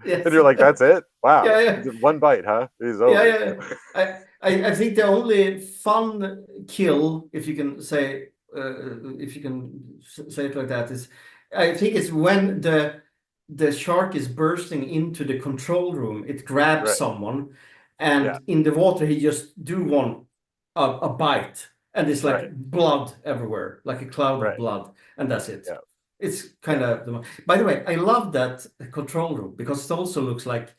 Yes. you're like, that's it? Wow, Yeah, yeah. one bite, huh? He's Yeah, over. yeah. I think the only fun kill, if you can say, say it like that, is I think it's when the shark is bursting into the control room. It grabs Right. someone, Yeah. and in the water he just do one a bite, and it's Right. like blood everywhere, like a cloud of Right. blood, and that's it. Yeah. It's Yeah. kind of by the way, I love that control room because it also looks like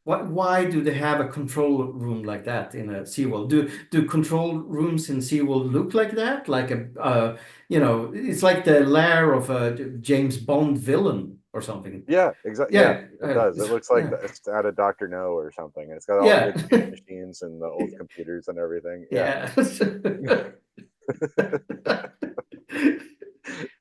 why do they have a control room like that in a SeaWorld? Do control rooms in SeaWorld look like that? Like it's like the lair of a James Bond villain or something. Yeah. Exactly. Yeah. Yeah, It does. It looks like yeah, it's out of Doctor No or something. It's got all the yeah, arcade machines and the old computers and everything. Yeah. yeah.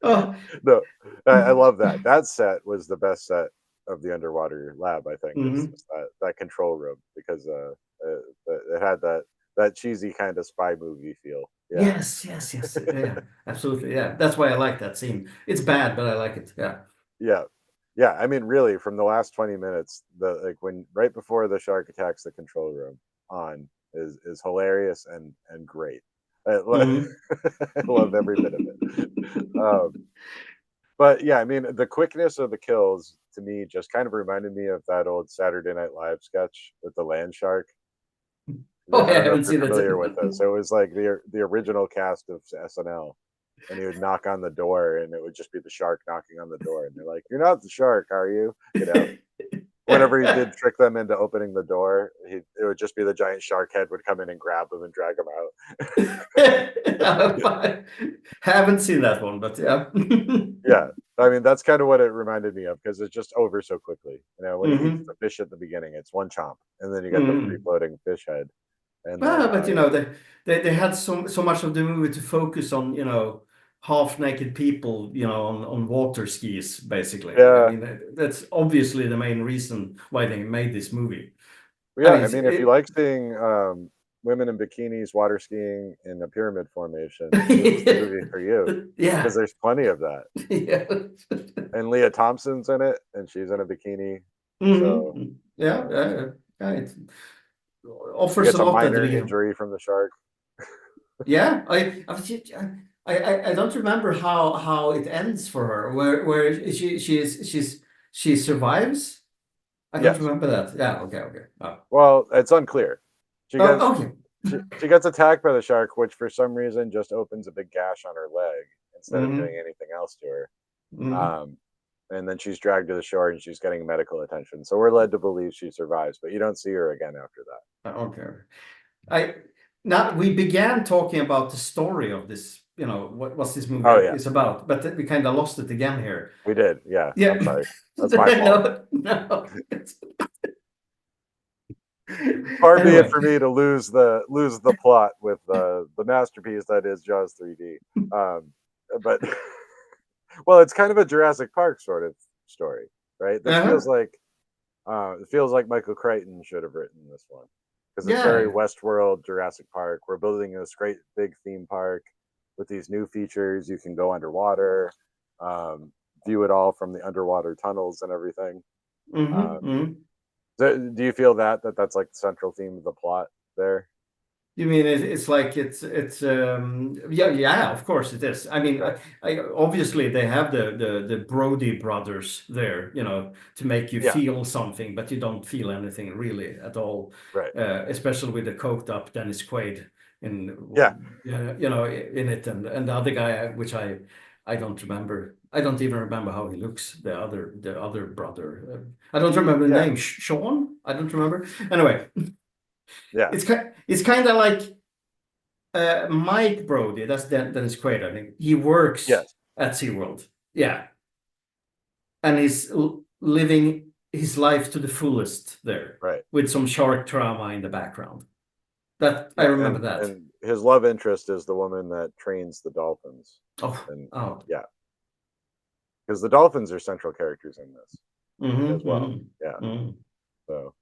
Oh, No, I love that. That set was the best set of the underwater lab. I think is mhm. just that control room because it had that cheesy kind of spy movie feel. Yeah. Yes, yes, yes. Yeah, absolutely. Yeah, that's why I like that scene. It's bad, but I like it. Yeah. Yeah. Yeah, I mean, really, from the last 20 minutes, the like when right before the shark attacks the control room on is hilarious and great. Hmm. I love every bit of it. But yeah, I mean, the quickness of the kills to me just kind of reminded me of that old Saturday Night Live sketch with the land shark. Oh, I I don't know if haven't you're seen it. familiar with this. It was like the original cast of SNL, and he would knock on the door, and it would just be the shark knocking on the door, and they're like, "You're not the shark, are you?" You know. Whenever he did trick them into opening the door, it would just be the giant shark head would come in and grab them and drag them out. Haven't seen that one, but yeah. Yeah. I mean, that's kind of what it reminded me of because it's just over so quickly. You know, when he eats Hmm. the fish at the beginning, it's one chomp, and then you get the free Hmm. floating fish head, and then But they had so much of the movie to focus on, half naked people, on water skis, basically. I yeah, mean, that's obviously the main reason why they made this movie. I yeah. mean, I mean, if you like seeing women in bikinis water skiing in a pyramid formation, this is the movie for you because yeah, there's plenty of that. yeah. And Leah Thompson's in it, and she's in a bikini, so Hmm. Yeah, um, yeah, yeah. It she offers a gets a lot that minor we. injury from the shark. Yeah, I don't remember how it ends for her. Where she survives. I don't Yes. remember that. Yeah. Okay. Okay. Oh. Well, it's unclear. She gets Oh. Okay. she gets attacked by the shark, which for some reason just opens a big gash on her leg instead of doing Hmm. anything else to her. Hmm. Um, and then she's dragged to the shore and she's getting medical attention. So we're led to believe she survives, but you don't see her again after that. Okay. I Now we began talking about the story of this. What's this movie Oh yeah, is about, but we kind of lost it again here. we did. Yeah, I'm Yeah. sorry. That's my fault. No. No. Far be it Anyway. for me to lose the plot with the masterpiece that is Jaws 3D. Um, but well, it's kind of a Jurassic Park sort of story, right? This Uh-huh. feels like Michael Crichton should have written this one because it's very Yeah. Westworld, Jurassic Park. We're building this great big theme park with these new features. You can go underwater, um, view it all from the underwater tunnels and everything. Hmm. Um, Hmm. do you feel that's like the central theme of the plot there? You mean it's like yeah, of course it is. I mean, Right. obviously they have the Brody brothers there, to make you Yeah. feel something, but you don't feel anything really at all. Right. Especially with the coked up Dennis Quaid in Yeah. in it, and the other guy, which I don't remember. I don't even remember how he looks. The other brother. I don't remember the Yeah. name. Sean. I don't remember. Anyway, Yeah. it's kind of like Mike Brody. That's Dennis Quaid. I think he works Yes. at SeaWorld. Yeah, and he's living his life to the fullest there Right. with some shark trauma in the background. That I Yeah. remember And that. and his love interest is the woman that trains the dolphins. Oh, And oh. yeah, because the dolphins are central characters in this as Mm-hmm, well. Yeah. mm-hmm, mm. So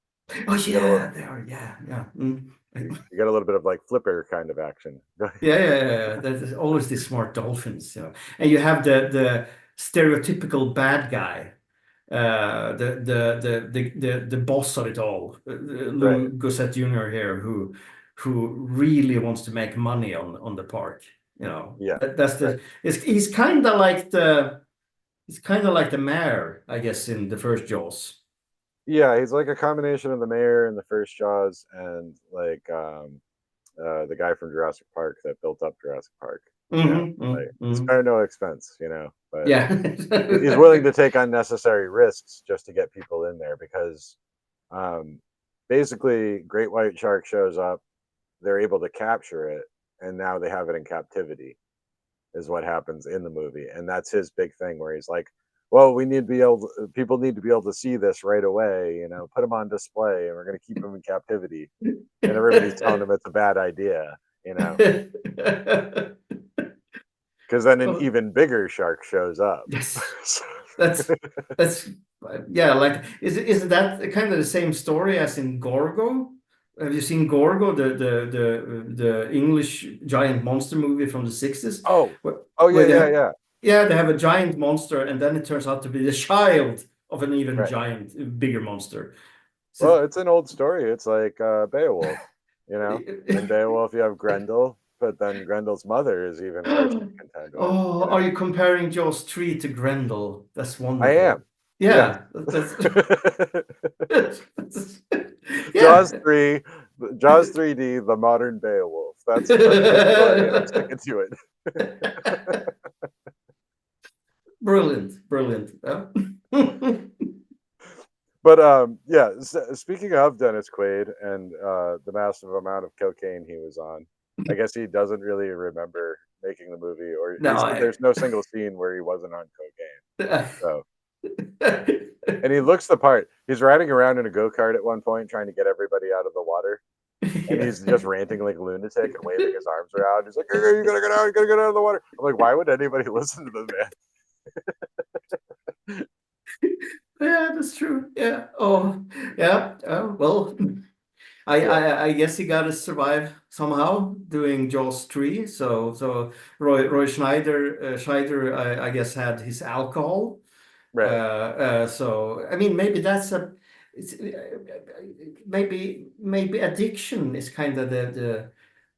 Oh you get a little yeah, they are. Yeah, yeah. Mm. you get a little bit of like flipper kind of action. Yeah, yeah, yeah, yeah. There's always these smart dolphins, and you have the stereotypical bad guy, the boss of it all, Right. Lou Gossett Jr. here, who really wants to make money on the park. Yeah. That's Right. he's kind of like the mayor, I guess, in the first Jaws. Yeah, he's like a combination of the mayor in the first Jaws and like the guy from Jurassic Park that built up Jurassic Park. Mm-hmm, Like mm-hmm, mm. spare no expense, but Yeah. he's willing to take unnecessary risks just to get people in there because um, basically great white shark shows up, they're able to capture it, and now they have it in captivity is what happens in the movie, and that's his big thing where he's like, well, we need to be able to, people need to be able to see this right away, put them on display, and we're going to keep them in captivity, and everybody's telling him it's a bad idea, because then an Oh, even bigger shark shows up. yes. So- That's that's yeah, like is that kind of the same story as in Gorgo? Have you seen Gorgo, the English giant monster movie from the 60s? oh Where, oh where yeah, yeah, yeah. they have a giant monster and then it turns out to be the child of an even Right. giant bigger monster. So Well, it's an old story. It's like Beowulf, you know. In Beowulf, you have Grendel, but then Grendel's mother is even worse to contend with. Oh, are you comparing Jaws 3 to Grendel? That's I am. wonderful. Yes. Yeah, that's Jaws yeah. 3, Jaws 3D, the modern Beowulf. That's my story, and I'm sticking to it. Brilliant, brilliant. Yeah. But yeah. Speaking of Dennis Quaid and the massive amount of cocaine he was on, I guess he doesn't really remember making the movie, or No, there's no single scene where he wasn't on cocaine. So, and he looks the part. He's riding around in a go-kart at one point, trying to get everybody out of the water. And Yeah. he's just ranting like a lunatic and waving his arms around. He's like, "You gotta get out! You gotta get out of the water!" I'm like, why would anybody listen to the man? Yeah, that's true. Yeah. Oh, yeah. Well, I guess he got to survive somehow doing Jaws 3. So Roy Schneider, I guess, had his alcohol. Right. So I mean, maybe that's a. It's, maybe addiction is kind of the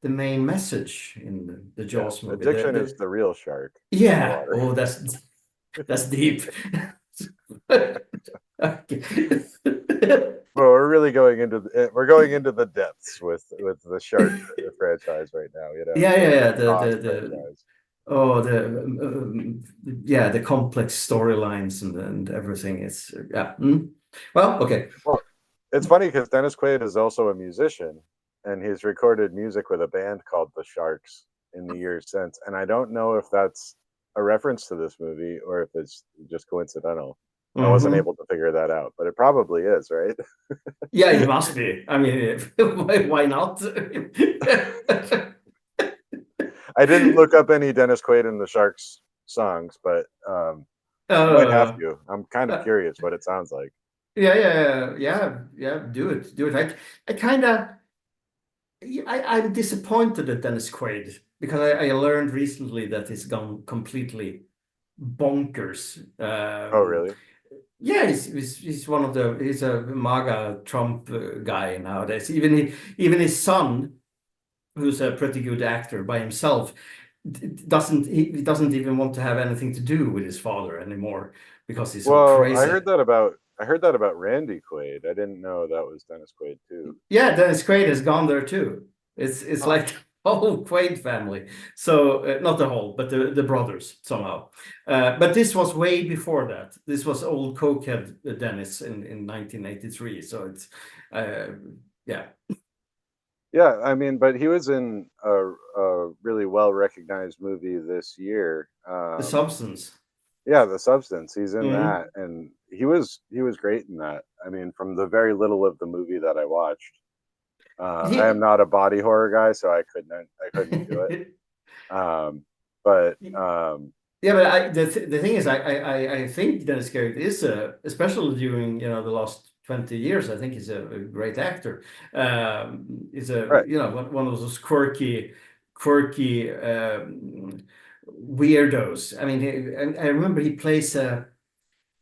main message in the Yeah. Jaws movie. Addiction is the real shark in the Yeah. water. Oh, that's deep. Okay. Well, we're really going into the depths with the shark franchise right now. You know, Yeah. the Jaws franchise. Oh, yeah, the complex storylines and everything. It's yeah. Well, okay. Well, it's funny because Dennis Quaid is also a musician, and he's recorded music with a band called the Sharks in the years since. And I don't know if that's a reference to this movie or if it's just coincidental. I wasn't able to figure that out, but it probably is, right? Yeah, it must be. I mean, why not? I didn't look up any Dennis Quaid and the Sharks songs, but I might have to. I'm kind of curious what it sounds like. Yeah. Do it. I kind of. I'm disappointed at Dennis Quaid because I learned recently that he's gone completely bonkers. Oh, really? Yeah, he's one of he's a MAGA Trump guy nowadays. Even his son, who's a pretty good actor by himself, he doesn't even want to have anything to do with his father anymore because he's so Well, crazy. I heard that about Randy Quaid. I didn't know that was Dennis Quaid too. Yeah, Dennis Quaid has gone there too. It's like the whole Quaid family. So not the whole, but the brothers somehow. But this was way before that. This was old cokehead Dennis in 1983. So it's yeah. Yeah, I mean, but he was in a really well recognized movie this year. The Substance. Yeah, The Substance. He's in Mhm. that, and he was great in that. I mean, from the very little of the movie that I watched, I am not a body horror guy, so I couldn't do it. But Yeah, but the thing is, I think Dennis Quaid is especially during the last 20 years. I think he's a great actor. He's right. One of those quirky weirdos. I mean, I remember he plays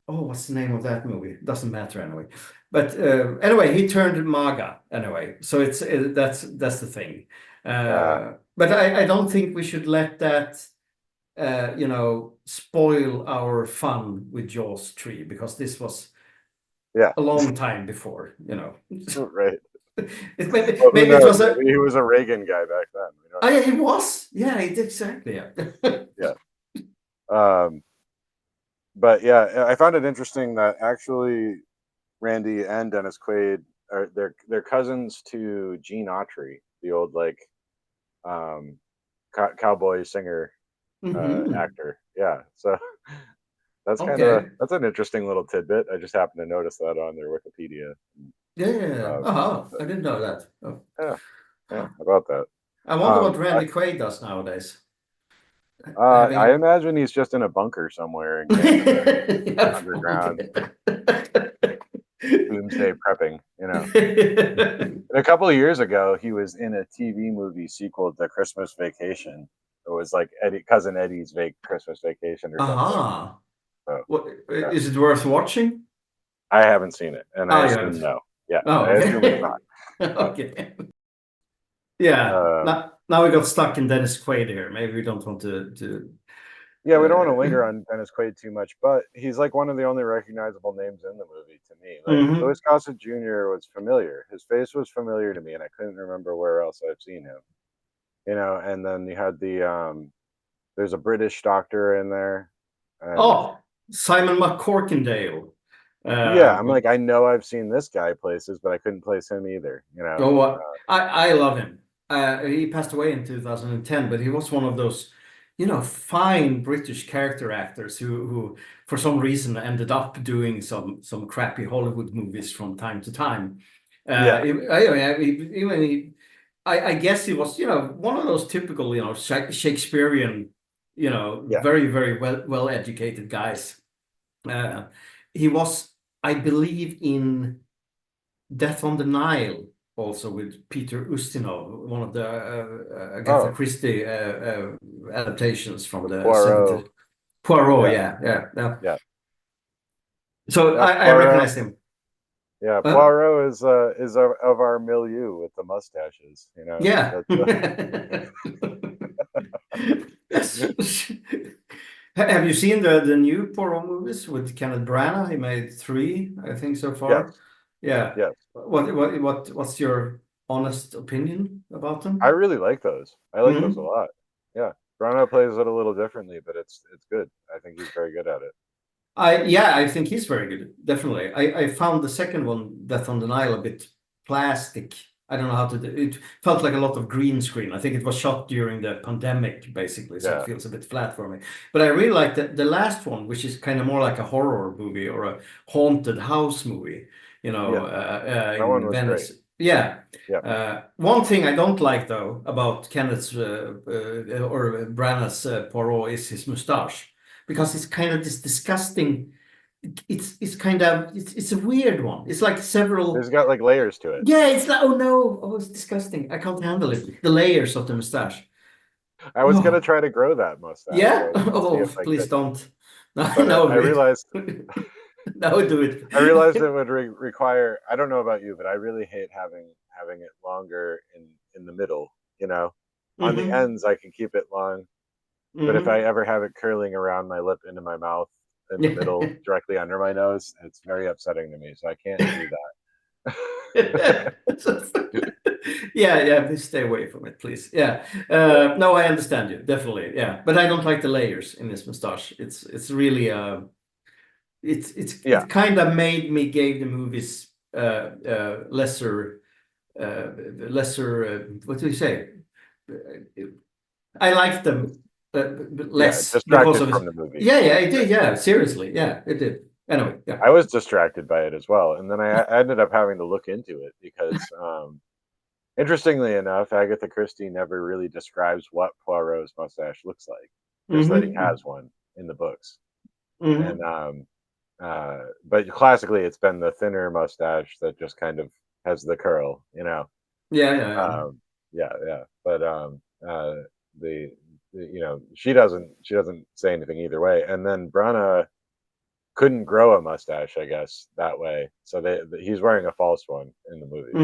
what's the name of that movie? Doesn't matter anyway. But anyway, he turned MAGA anyway. So it's that's the thing. But I don't think we should let that spoil our fun with Jaws 3 because this was Yeah, a long time before, right. Maybe Well, who maybe it knows? was Maybe he was a Reagan guy back then. yeah, he was. Yeah, exactly. Yeah. Yeah. But yeah, I found it interesting that actually Randy and Dennis Quaid are they're cousins to Gene Autry, the old cowboy singer actor. Yeah, so that's that's an interesting little tidbit. I just happened to notice that on their Wikipedia. Yeah. I didn't know that. Oh. Yeah, about that. I wonder what Randy Quaid does nowadays. I imagine he's just in a bunker somewhere in Canada, Yeah, underground, doomsday prepping. And a couple of years ago, he was in a TV movie sequel to Christmas Vacation. It was like cousin Eddie's Christmas Vacation or something. So, is it worth watching? I haven't seen it, and I assume no. Yeah, I assume it's not. Okay. Yeah. Now we got stuck in Dennis Quaid here. Maybe we don't want to. Yeah, we don't want to linger on Dennis Quaid too much, but he's like one of the only recognizable names in the movie to me. Like Louis Gossett Jr. was familiar; his face was familiar to me, and I couldn't remember where else I've seen him. And then you had there's a British doctor in there. Simon McCorkindale. Yeah, I'm like, I know I've seen this guy places, but I couldn't place him either. I love him. He passed away in 2010, but he was one of those fine British character actors who for some reason ended up doing some crappy Hollywood movies from time to time. Yeah. I guess he was, one of those typical, Shakespearean, Yeah. very, very well educated guys. He was, I believe, in Death on the Nile, also with Peter Ustinov, one of the Agatha Oh, Christie adaptations from the Poirot. 70s. Poirot, Yeah. yeah. Yeah. So Yeah. I Poirot. recognized him. Yeah. Uh, Poirot is of our milieu with the mustaches. yeah. That's Have you seen the new Poirot movies with Kenneth Branagh? He made 3, I think, so far. yes. Yeah. Yes. What's your honest opinion about I them? really like those. I like those a Mhm. lot. Yeah. Brano plays it a little differently, but it's good. I think he's very good at it. I think he's very good. Definitely. I found the second one, Death on the Nile, a bit plastic. I don't know how to do it. Felt like a lot of green screen. I think it was shot during the pandemic, basically, so it Yeah. feels a bit flat for me. But I really like the last one, which is kind of more like a horror movie or a haunted house movie, Yeah. That one in was great. Venice. Yeah. Yeah. One thing I don't like though about Kenneth's or Branagh's Poirot is his mustache because it's kind of this disgusting. It's kind of it's a weird one. It's like several. There's got like layers to it. Yeah, it's like, oh no, oh, it's disgusting. I can't handle it. The layers of the mustache. I was gonna Oh, try to grow that mustache. yeah. To see Oh, if I please could, don't. No, but no, I realized no, do I realized it. it would require. I don't know about you, but I really hate having it longer in the middle. On the Hmm. ends I can keep it long, but if I Hmm. ever have it curling around my lip into my mouth in the middle, directly under my nose, it's very upsetting to me. So I can't do that. Yeah, please stay away from it, please. Yeah. Yeah. No, I understand you, definitely. Yeah. But I don't like the layers in this mustache. It's really Yeah. it kind of made me gave the movies lesser what do you say? I liked them Yeah. less because Distracted of from it. the movie. Yeah, it did. Yeah, seriously. Yeah, it did. Anyway, yeah. I was distracted by it as well, and then I ended up having to look into it because, interestingly enough, Agatha Christie never really describes what Poirot's mustache looks like, just that he Hmm. has one in the books. And Hmm. but classically, it's been the thinner mustache that just kind of has the curl. Yeah. Yeah, yeah. But the, she doesn't say anything either way. And then Brana couldn't grow a mustache, I guess, that way. So he's wearing a false one in the movies.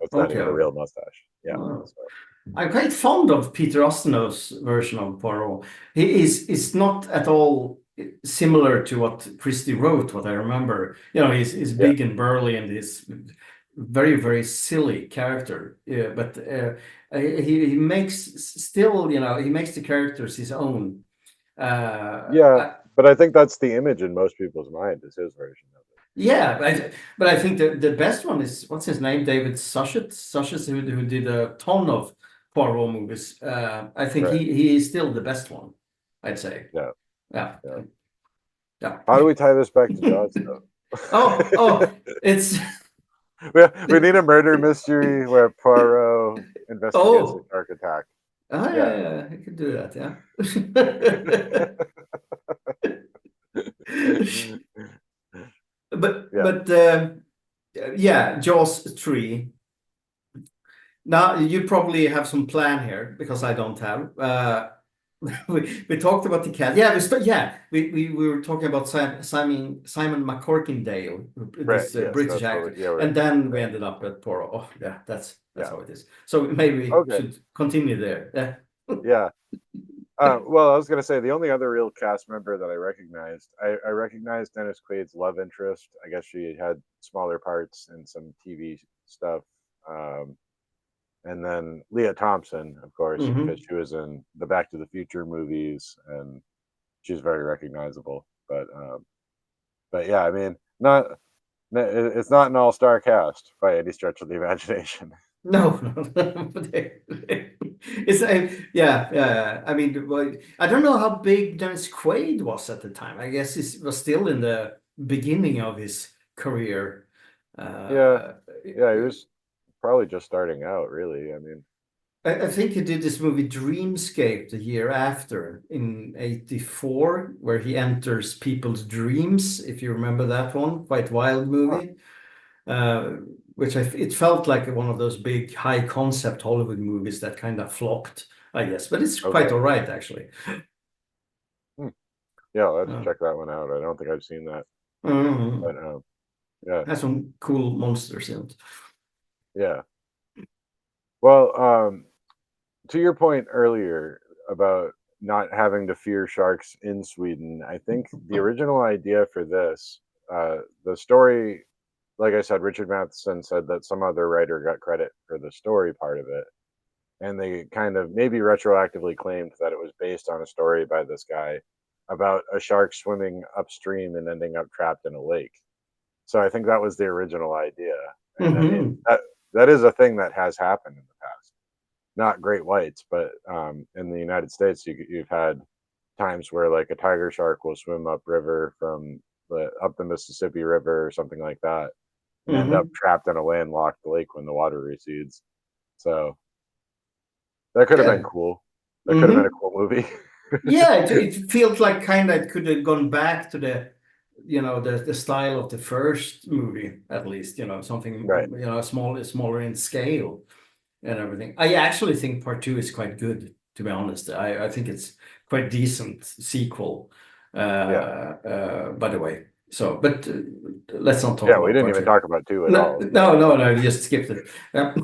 It's not Okay, even a okay. real mustache. Yeah. Oh. So I'm quite fond of Peter Ustinov's version of Poirot. He is not at all similar to what Christie wrote, what I remember. He's yeah, big and burly and he's very, very silly character. Yeah, but he makes still, he makes the characters his own. yeah. Uh, But I think that's the image in most people's mind is his version of it. Yeah, but I think the best one is what's his name, David Suchet, who did a ton of Poirot movies. I think Right. he is still the best one, I'd say. Yeah. Yeah, Yeah. yeah. How do we tie this back to Jaws, Oh, though? it's we need a murder mystery where Poirot investigates a oh, shark attack. Yeah. yeah, I could do that. Yeah, but Yeah. yeah, Jaws 3. Now you probably have some plan here because I don't have. We talked about the cat. Yeah, we were talking about Simon McCorkindale, Right. this Yes. British That's what actor, yeah. We're, and then we yeah. ended up at Poro. Oh, yeah, that's Yeah. how it is. So maybe we Okay. should continue there. Yeah. Yeah. Well, I was gonna say the only other real cast member that I recognized, I recognized Dennis Quaid's love interest. I guess she had smaller parts in some TV stuff. Um, and then Leah Thompson, of course, because Hmm. she was in the Back to the Future movies, and she's very recognizable. But yeah, I mean, it's not an all-star cast by any stretch of the imagination. No, no. It's yeah, yeah. I mean, well, I don't know how big Dennis Quaid was at the time. I guess he was still in the beginning of his career. Yeah, Uh, yeah, he was probably just starting out, really. I mean, I think he did this movie Dreamscape the year after in '84, where he enters people's dreams. If you remember that one, quite wild huh, movie. uh, which it felt like one of those big high concept Hollywood movies that kind of flopped, I guess, but it's quite okay. all right actually. Hmm. Yeah, I'll have to Uh, check that one out. I don't think I've seen that, mm, but yeah, has some cool monsters in it. yeah. Well, to your point earlier about not having to fear sharks in Sweden, I think the original idea for this, the story, like I said, Richard Matheson said that some other writer got credit for the story part of it. And they kind of maybe retroactively claimed that it was based on a story by this guy about a shark swimming upstream and ending up trapped in a lake. So I think that was the original idea, and Hmm. that is a thing that has happened in the past. Not great whites, but in the United States, you've had times where like a tiger shark will swim upriver from up the Mississippi River or something like that, and end up Hmm. trapped in a landlocked lake when the water recedes. So that could have been Yeah. cool. That could have been a Hmm. cool movie. Yeah, it feels like kind of it could have gone back to the, the style of the first movie, at least, something, Right. smaller in scale and everything. I actually think part two is quite good, to be honest. I think it's quite decent sequel, Yeah. by the way. So, but let's not talk Yeah. We about didn't part even two. talk about two at No, all. So no, no, no, just skipped it. Yeah.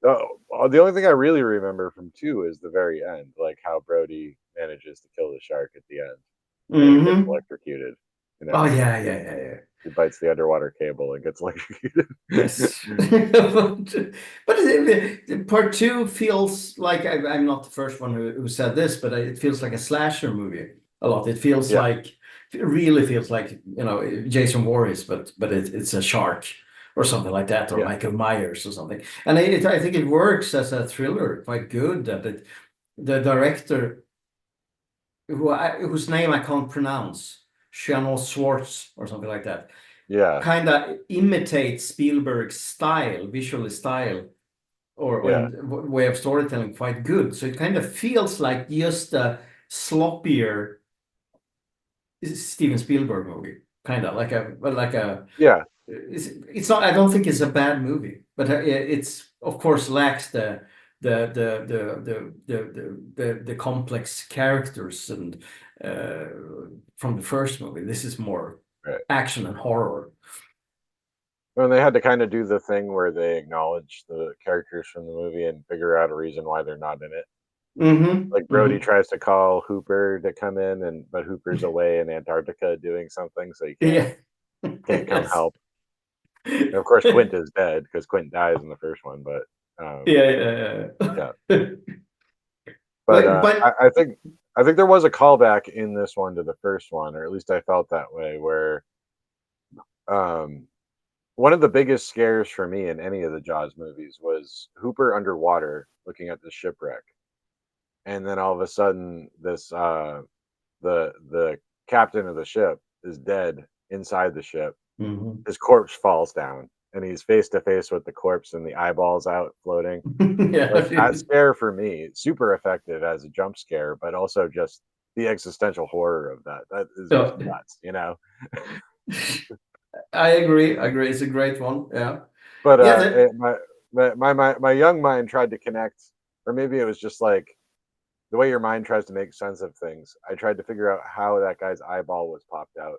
the only thing I really remember from two is the very end, like how Brody manages to kill the shark at the end, and he gets Hmm. electrocuted. You Oh know, yeah, yeah, yeah, yeah. he bites the underwater cable and gets electrocuted. Yes. But part two feels like I'm not the first one who said this, but it feels like a slasher movie a lot. Yeah. It really feels like, Jason Voorhees, but it's a shark or something like that, or Yeah. Michael Myers or something. And I think it works as a thriller quite good. The director, whose name I can't pronounce, Shiano Schwartz or something like that, Yeah. kind of imitates Spielberg's style, visual style, or Yeah. way of storytelling quite good. So it kind of feels like just a sloppier Steven Spielberg movie, kind of like a. Yeah. It's not. I don't think it's a bad movie, but it's of course lacks the complex characters and uh, from the first movie. This is more Right. action and horror. And they had to kind of do the thing where they acknowledge the characters from the movie and figure out a reason why they're not in it. Mm-hmm. Like Brody Mm-hmm. tries to call Hooper to come in, and but Hooper's away in Antarctica doing something, so he Yeah. can't come Yes. help. And of course, Quint is dead because Quint dies in the first one. But Yeah, yeah, yeah, yeah. but But I think there was a callback in this one to the first one, or at least I felt that way. Where um, one of the biggest scares for me in any of the Jaws movies was Hooper underwater looking at the shipwreck, and then all of a sudden, this the captain of the ship is dead inside the ship. Mhm. His corpse falls down, and he's face to face with the corpse, and the eyeballs out floating. Like that Yeah. scare for me, super effective as a jump scare, but also just the existential horror of that. That is just So, nuts, you know. I agree. I agree. It's a great one. Yeah. But Yeah. my young mind tried to connect, or maybe it was just like the way your mind tries to make sense of things. I tried to figure out how that guy's eyeball was popped out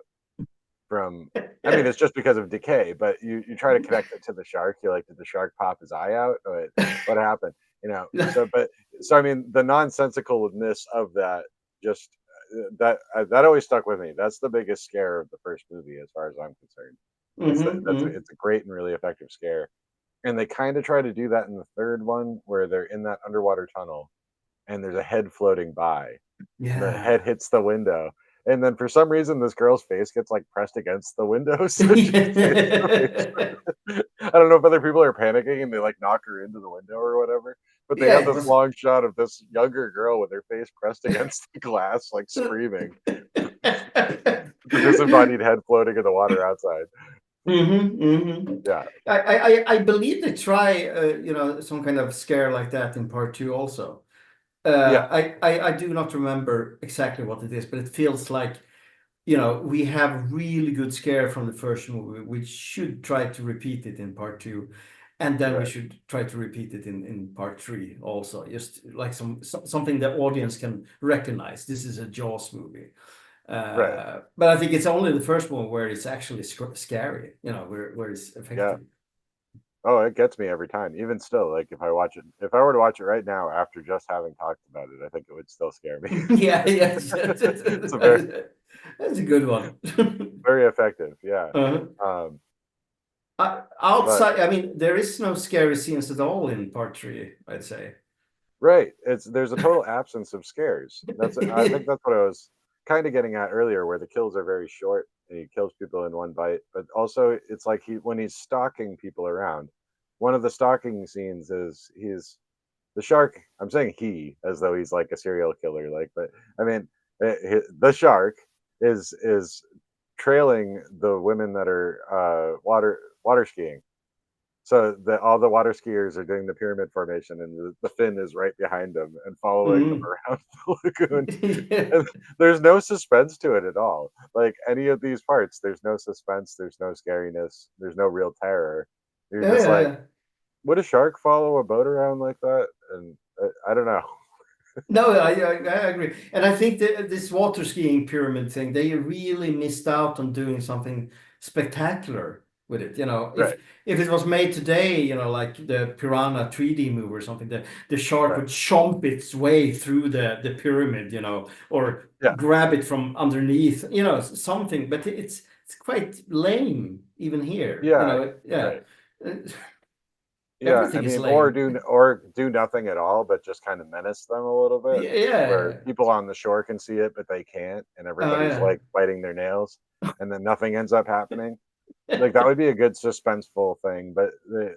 from. I mean, Yeah. it's just because of decay, but you try to connect it to the shark. You're like, did the shark pop his eye out? Or what happened? You know. So I mean, the nonsensicalness of that just that always stuck with me. That's the biggest scare of the first movie, as far as I'm concerned. Hmm. It's a great and really effective scare, and they kind of try to do that in the third one where they're in that underwater tunnel and there's a head floating by. The head Yeah. hits the window. And then for some reason, this girl's face gets like pressed against the window, so she stays away from it. I don't know if other people are panicking and they like knock her into the window or whatever. But they Yeah, have it this was. long shot of this younger girl with her face pressed against the glass, like screaming. The disembodied head floating in the water outside. Yeah. I believe they try some kind of scare like that in part two also. Yeah. I do not remember exactly what it is, but it feels like we have really good scare from the first movie. We should try to repeat it in part two, and then we Right. should try to repeat it in part three also. Just like something the audience can recognize. This is a Jaws movie. Right. But I think it's only the first one where it's actually scary, where it's Yeah. effective. Oh, it gets me every time. Even still, like if I were to watch it right now after just having talked about it, I think it would still scare me. Yeah, yes. It's a very, That's a good one. very effective. Yeah. Uh-huh. Um, but Outside, I mean, there is no scary scenes at all in part three, I'd say. right, there's a total absence of scares. I think that's what I was kind of getting at earlier, where the kills are very short and he kills people in one bite. But also, it's like when he's stalking people around. One of the stalking scenes is he's the shark. I'm saying he as though he's like a serial killer, like, but I mean, the shark is trailing the women that are water skiing. So all the water skiers are doing the pyramid formation, and the fin is right behind them and following them Mm. around the lagoon. Yeah. And there's no suspense to it at all. Like any of these parts, there's no suspense, there's no scariness, there's no real terror. You're Yeah, just yeah, like, yeah. would a shark follow a boat around like that? And I don't know. No, I agree. And I think this water skiing pyramid thing, they really missed out on doing something spectacular with it. Right, If it was made today, like the Piranha 3D movie or something, the shark right, would chomp its way through the pyramid, or yeah, grab it from underneath, something. But it's quite lame even here, yeah, yeah. right. Yeah, I Everything is mean, lame. or do nothing at all, but just kind of menace them a little bit, Yeah, yeah, where people on the shore can see it, but they can't, and everybody's yeah. like biting their nails, and then nothing ends up happening. Like that would be a good suspenseful thing, but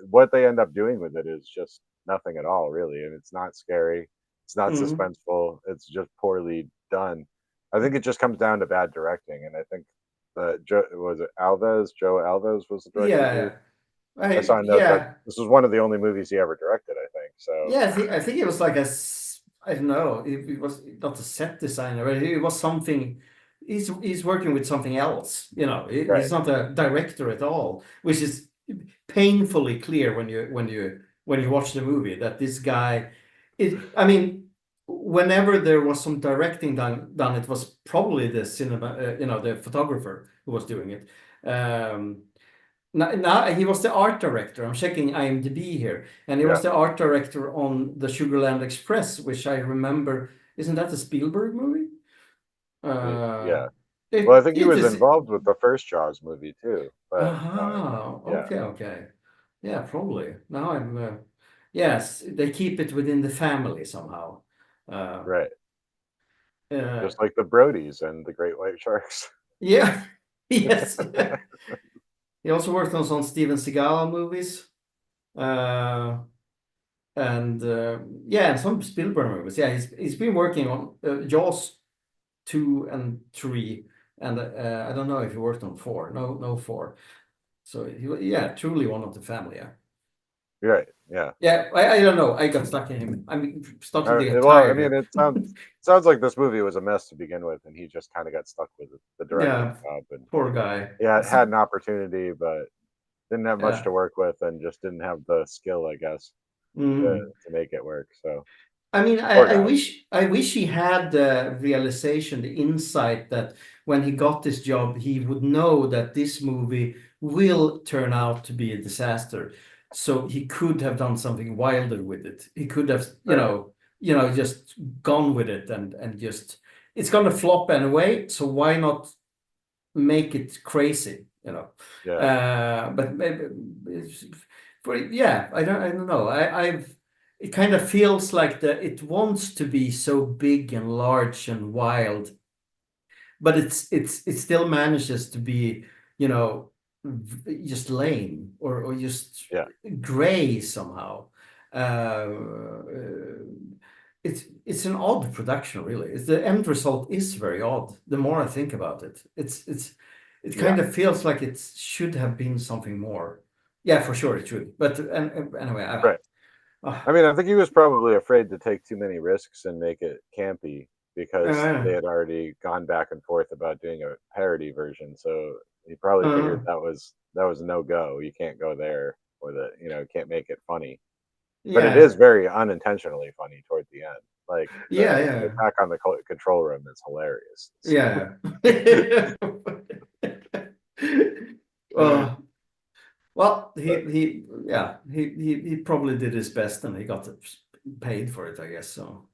what they end up doing with it is just nothing at all, really, and it's not scary, it's not Mhm. suspenseful, it's just poorly done. I think it just comes down to bad directing, and I think was it Alves? Joe Alves was the director who Yeah, I saw a note that yeah, this was one of the only movies he ever directed, I think. So yeah. I think it was like I don't know. It was not a set designer, but it was something. He's working with something else. right, He's not a director at all, which is painfully clear when you watch the movie that this guy. I mean, whenever there was some directing done, it was probably the cinema, the photographer who was doing it. Now he was the art director. I'm checking IMDb here, and he yeah, was the art director on the Sugarland Express, which I remember. Isn't that a Spielberg movie? Uh, yeah. Well, I it think he it was is. involved with the first Jaws movie too, but yeah, Okay, okay. Yeah, probably. Now I'm. Yes, they keep it within the family somehow. Uh, right. uh, Just like the Brodies and the Great White Sharks. yeah. Yes. He also worked on some Steven Seagal movies. Uh, and yeah, and some Spielberg movies. Yeah, he's been working on Jaws 2 and 3, and I don't know if he worked on 4. No, no 4. So yeah, truly one of the family. Yeah, Right. Yeah. yeah. I don't know. I got stuck in him. I mean, starting to get Well, I tired mean, here. it sounds like this movie was a mess to begin with, and he just kind of got stuck with the directing Yeah, job, and poor guy. yeah, had an opportunity, but didn't have much Yeah. to work with, and just didn't have the skill, I guess, Mm. to make it work. So I mean, poor I guy. wish he had the realization, the insight that when he got this job, he would know that this movie will turn out to be a disaster. So he could have done something wilder with it. He could have, Right. just gone with it and just it's gonna flop anyway. So why not make it crazy? Yeah. But maybe yeah, I don't know. I've it kind of feels like it wants to be so big and large and wild, but it still manages to be, you know, just lame or just Yeah. gray somehow. Uh, it's an odd production, really. The end result is very odd. The more I think about it, it Yeah. kind of feels like it should have been something more. Yeah, for sure it should. But anyway, Right. uh, I mean, I think he was probably afraid to take too many risks and make it campy because uh, they had already gone back and forth about doing a parody version. So he probably uh, figured that was no go. You can't go there with it. You know, can't make it funny. But it is yeah, very unintentionally funny toward the end. Like the yeah, attack on the control room is hilarious. yeah, yeah. uh, well, he probably did his best and he got paid for it, I guess. So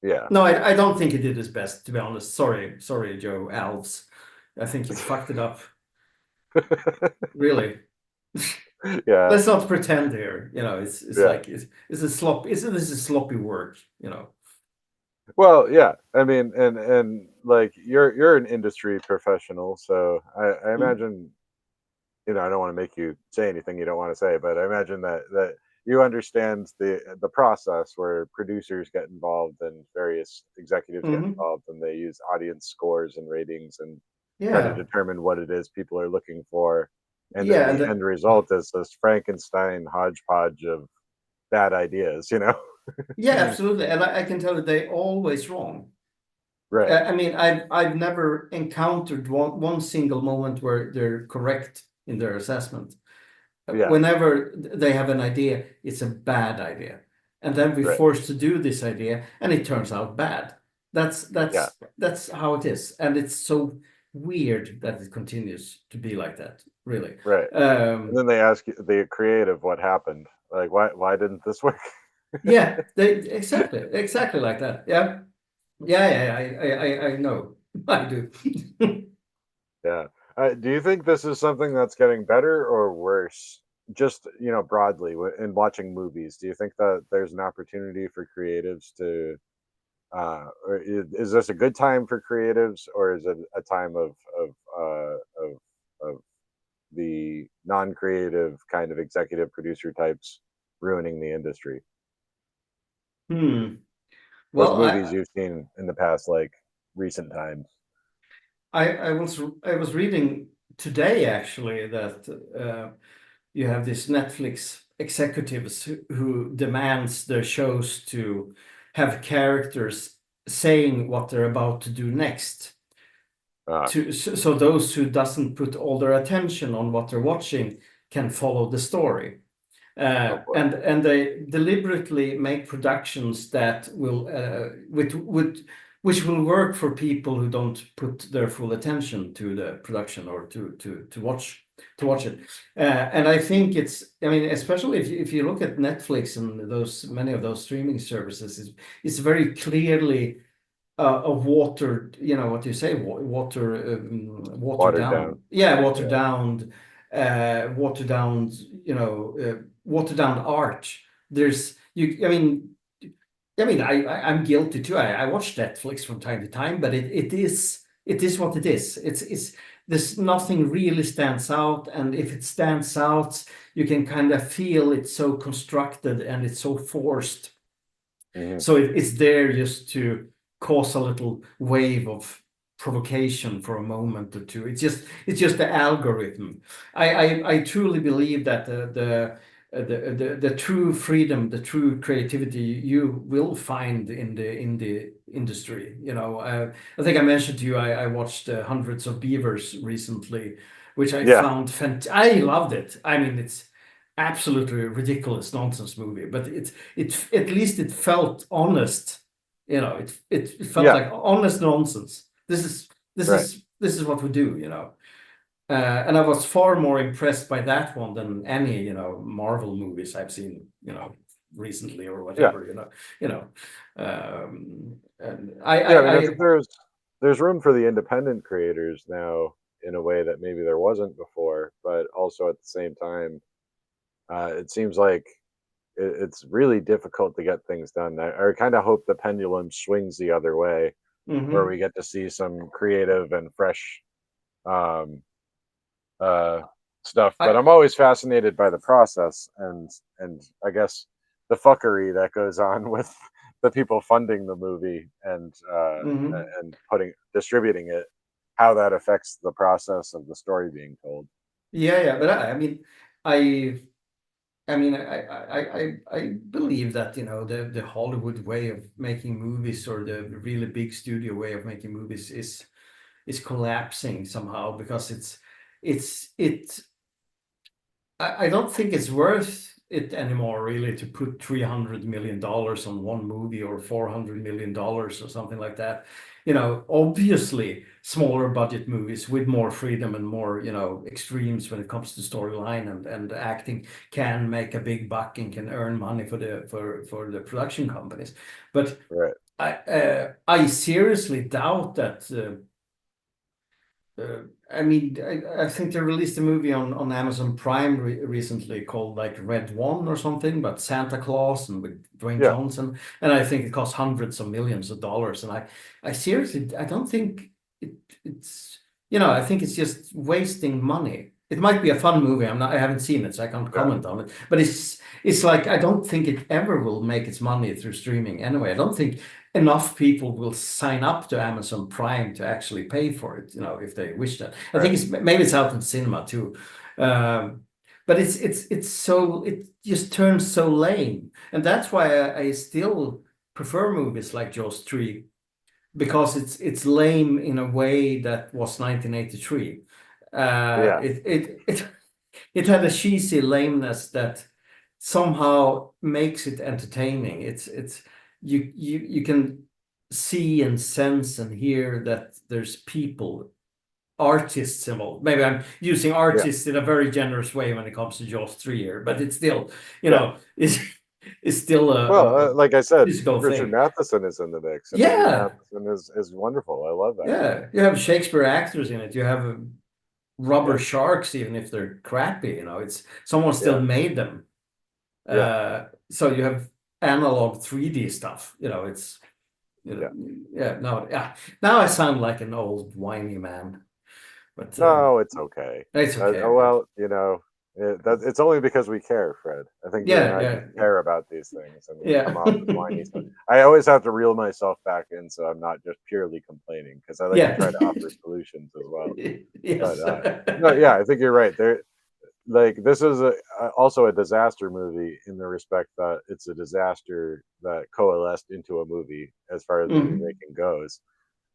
Yeah. no, I don't think he did his best, to be honest. Sorry, Joe Alves. I think you fucked it up. Really. Yeah. Let's not pretend here. You know, it's Yeah. like it's a slop. This is sloppy work. You know. Well, yeah. I mean, and like you're an industry professional, so I Mm. imagine, you know, I don't want to make you say anything you don't want to say, but I imagine that you understand the process where producers get involved and various executives get Hmm. involved, and they use audience scores and ratings and try to Yeah, determine what it is people are looking for, and then yeah, and the end result is this Frankenstein hodgepodge of bad ideas, you know? yeah, absolutely. And I can tell you, they always wrong. Right. I mean, I've never encountered one single moment where they're correct in their assessment. Yeah. Whenever they have an idea, it's a bad idea, and then we're Right. forced to do this idea, and it turns out bad. That's Yeah. that's that's how it is, and it's so weird that it continues to be like that. Really. Right. And then they ask you, the creative, what happened? Like, why didn't this work? Yeah, they exactly like that. Yeah, yeah. I know. I do. Yeah. Do you think this is something that's getting better or worse? Just, you know, broadly in watching movies, do you think that there's an opportunity for creatives to, or is this a good time for creatives, or is it a time of the non-creative kind of executive producer types ruining the industry? Hmm. With Well, movies you've seen in the past, like recent times. I was reading today actually that you have this Netflix executives who demands their shows to have characters saying what they're about to do next. Uh, So those who doesn't put all their attention on what they're watching can follow the story. oh boy. And they deliberately make productions that will which will work for people who don't put their full attention to the production or to watch it. And I think I mean, especially if you look at Netflix and those many of those streaming services, it's very clearly a watered, you know what you say, watered Watered down. down, yeah, watered Yeah. down, watered down, watered down art. There's you, I'm guilty too. I watch Netflix from time to time, but it is what it is. It's there's nothing really stands out, and if it stands out, you can kind of feel it's so constructed and it's so forced. Mhm. So it's there just to cause a little wave of provocation for a moment or two. It's just the algorithm. I truly believe that the true freedom, the true creativity you will find in the industry. You know, I think I mentioned to you I watched Hundreds of Beavers recently, which I Yeah. found I loved it. I mean, it's absolutely ridiculous nonsense movie, but it at least it felt honest. You know, it felt Yeah. like honest nonsense. Right. This is what we do. You know, and I was far more impressed by that one than any Marvel movies I've seen recently or Yeah. whatever. You know, and Yeah. I mean, I I think there's room for the independent creators now in a way that maybe there wasn't before, but also at the same time, it seems like it's really difficult to get things done. I kind of hope the pendulum swings the other way, where we get to see some creative and fresh um, stuff. But I'm always fascinated by the process and I guess the fuckery that goes on with the people funding the movie and distributing it, how that affects the process of the story being told. Yeah, but I believe that, you know, the Hollywood way of making movies, or the really big studio way of making movies, is collapsing somehow, because I don't think it's worth it anymore, really, to put $300 million on one movie, or $400 million or something like that. You know, obviously, smaller budget movies with more freedom and more, you know, extremes when it comes to storyline and acting can make a big buck and can earn money for the production companies. But Right. I seriously doubt that. I mean, I think they released a movie on Amazon Prime recently called like Red One or something, but Santa Claus and with Dwayne Yeah. Johnson, and I think it cost hundreds of millions of dollars. And I seriously, I don't think it's, you know, I think it's just wasting money. It might be a fun movie. I haven't seen it, so I can't comment on it. But it's like, I don't think it ever will make its money through streaming anyway. I don't think enough people will sign up to Amazon Prime to actually pay for it, you know, if they wish that. I think maybe it's out in cinema too. But it's so, it just turns so lame. And that's why I still prefer movies like Jaws 3, because it's lame in a way that was 1983. It had a cheesy lameness that somehow makes it entertaining. It's you can see and sense and hear that there's people, artists involved. Maybe I'm using artists in a very generous way when it comes to Jaws 3 here, but it's still, you know, it's still a like I said, physical Richard thing. Matheson is in the mix, and Richard Yeah, Matheson is wonderful. I love that. yeah. You have Shakespeare actors in it. You have rubber Yeah. sharks, even if they're crappy. You know, it's someone still made them. So you have analog 3D stuff. You know, it's, you know, Now I sound like an old whiny man, but No, it's okay. it's okay. Well, you know, it's only because we care, Fred. I think you and I just care about these things, and we come off as whiny stuff. I always have to reel myself back in, so I'm not just purely complaining, because I like to try to offer solutions as well. Yes. But no, I think you're right. Like, this is also a disaster movie in the respect that it's a disaster that coalesced into a movie as far as movie making goes.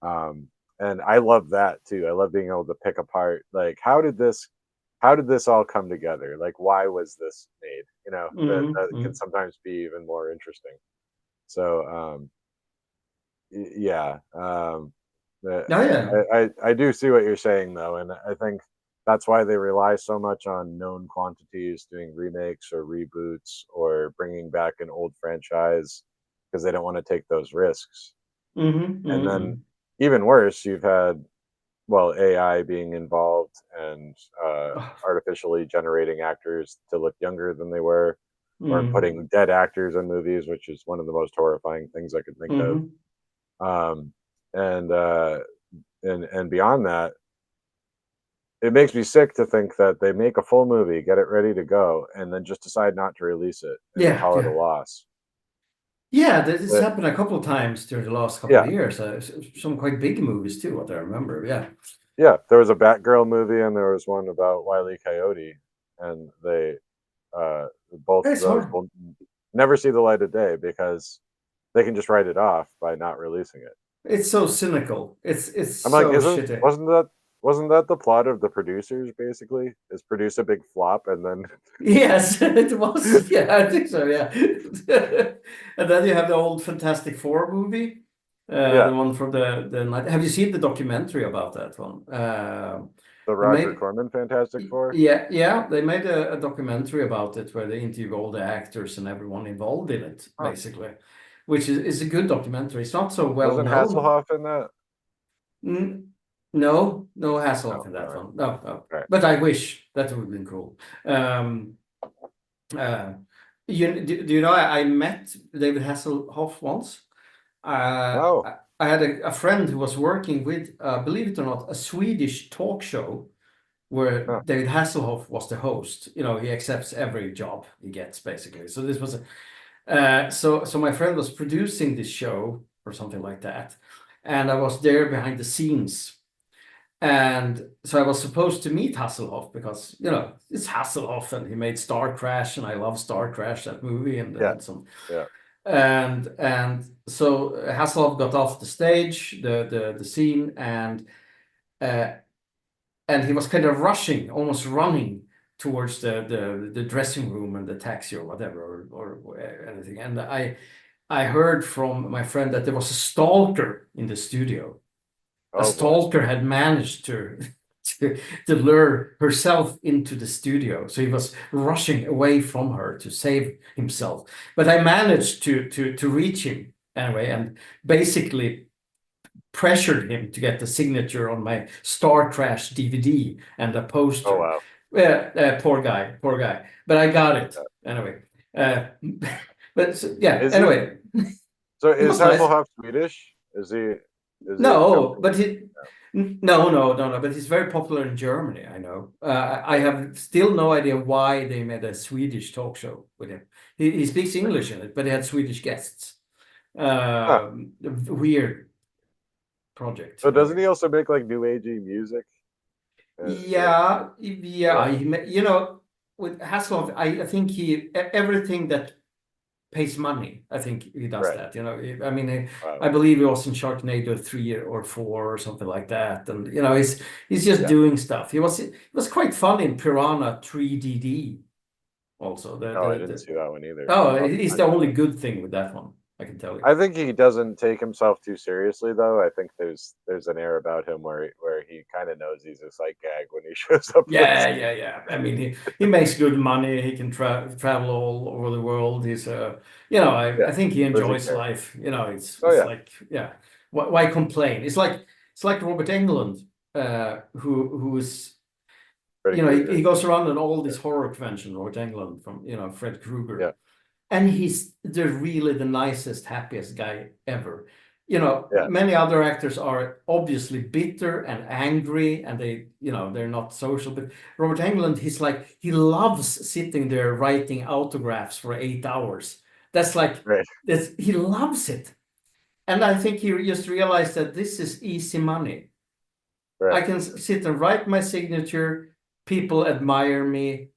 And I love that too. I love being able to pick apart, like, how did this all come together? Like, why was this made? You know, that can sometimes be even more interesting. So I do see what you're saying, though, and I think that's why they rely so much on known quantities, doing remakes or reboots or bringing back an old franchise, because they don't want to take those risks. And then, even worse, you've had, well, AI being involved and artificially generating actors to look younger than they were, or putting dead actors in movies, which is one of the most horrifying things I could think of. And beyond that, it makes me sick to think that they make a full movie, get it ready to go, and then just decide not to release it and call it a loss. Yeah, this happened a couple of times during the last couple of years. Some quite big movies too, what I remember. Yeah, there was a Batgirl movie, and there was one about Wile E. Coyote, and they both of those will never see the light of day because they can just write it off by not releasing it. It's so cynical. It's I'm so like, shitty. Wasn't that the plot of The Producers, basically? Is produce a big flop and then Yes, it was. Yeah, I think so, yeah. And then you have the old Fantastic Four movie. The one from the night. Have you seen the documentary about that one? The Roger Corman Fantastic Four? Yeah. They made a documentary about it where they interview all the actors and everyone involved in it, basically. Which is a good documentary. It's not so well known. Wasn't Hasselhoff in that? No Hasselhoff in that one. No. Right. But I wish that would have been cool. Do you know I met David Hasselhoff once? No. I had a friend who was working with, believe it or not, a Swedish talk show where Huh. David Hasselhoff was the host. You know, he accepts every job he gets basically. So this was so my friend was producing this show or something like that, and I was there behind the scenes. And so I was supposed to meet Hasselhoff because, you know, it's Hasselhoff and he made Star Crash and I love Star Crash, that movie, Yeah. and some. Yeah. And so Hasselhoff got off the stage, the scene, uh, and he was kind of rushing, almost running towards the dressing room and the taxi or whatever or anything. And I heard from my friend that there was a stalker in the studio. A Oh boy. stalker had managed to lure herself into the studio, so he was rushing away from her to save himself. But I managed to reach him anyway, and basically pressured him to get the signature on my Star Crash DVD and a Oh poster. wow. Poor guy, poor guy. But I got it anyway. Yeah. Is Anyway, so it is was nice. Hasselhoff Swedish? Is he No, jumping? but no. But he's very popular in Germany. I know. I have still no idea why they made a Swedish talk show with him. He speaks English in it, but he had Swedish guests. Huh. Weird project. So doesn't Anyway. he also make like new agey music? Yeah. Yeah. You know, with Hasselhoff, I think everything that pays money. I think he does Right. that. You know, I mean, Wow. I believe he was in Sharknado 3 or 4 or something like that. And you know, he's just Yeah. doing stuff. He was quite fun in Piranha 3DD. Also, Oh, I didn't see that one either. he's the only good thing with that one, I can tell you. I think he doesn't take himself too seriously, though. I think there's an air about him where he kind of knows he's a sight gag when he shows up. Yeah. I mean, he makes good money. He can travel all over the world. He's you know, Yeah, I think he doesn't enjoys care. life. You know, it's Oh yeah, like, yeah, why complain? It's like Robert Englund, who's, Freddy you know, Krueger. he goes around in all these horror conventions. Robert Englund from, you know, Fred Krueger, Yeah, and he's really the nicest, happiest guy ever. You know, yeah, many other actors are obviously bitter and angry, and they, you know, they're not social. But Robert Englund, he's like, he loves sitting there writing autographs for 8 hours. That's like, right, he loves it. And I think he just realized that this is easy money. I right. can sit and write my signature. People admire me.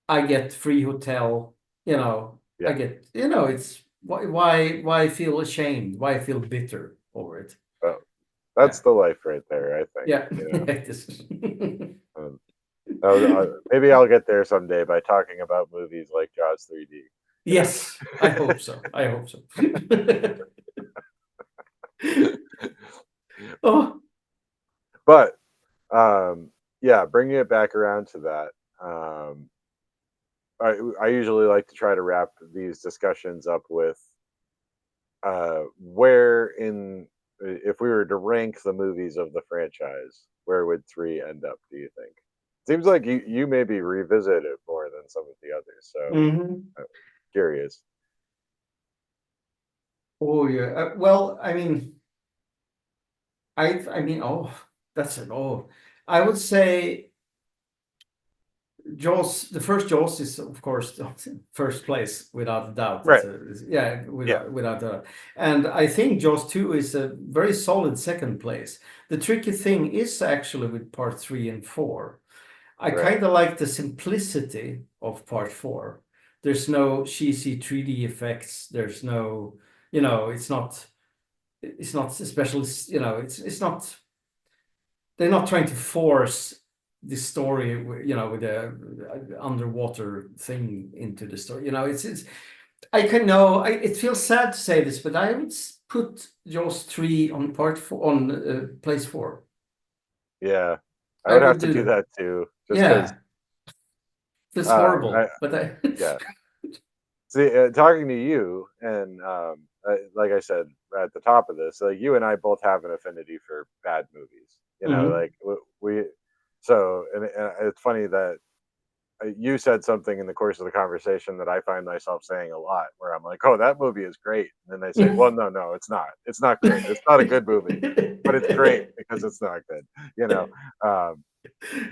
I get free hotel. You know, I Yeah, get, you know, it's why feel ashamed? Why feel bitter over it? oh, Yeah. that's the life right there. I think. Yeah. You know, maybe I'll get there someday by talking about movies like Jaws 3D. Yes, I hope so. I hope so. Oh, But yeah, bringing it back around to that. Um, I usually like to try to wrap these discussions up with where in if we were to rank the movies of the franchise, where would 3 end up, do you think? Seems like you maybe revisit it more than some of the others, so mhm. curious. Oh yeah. Well, I mean, I mean, oh, that's it. Oh, I would say Jaws, the first Jaws is of course first place without a doubt. Right. Yeah, Yeah. without a, and I think Jaws 2 is a very solid second place. The tricky thing is actually with part 3 and 4. I Right. kind of like the simplicity of part 4. There's no cheesy 3D effects. There's no, you know, it's not special, you know, it's not, they're not trying to force the story, you know, with the underwater thing into the story. You know, it's I can know it feels sad to say this, but I would put Jaws 3 on part 4 on place 4. Yeah. I I would would have to do do that. that too, just because Yeah, it's horrible, but I yeah. See, talking to you, and like I said at the top of this, like you and I both have an affinity for bad movies. You know, Mhm. like we. So, and it's funny that you said something in the course of the conversation that I find myself saying a lot, where I'm like, "Oh, that movie is great," and then they say, "Well, no, it's not. It's not great. It's not a good movie, but it's great because it's not good." You know, um,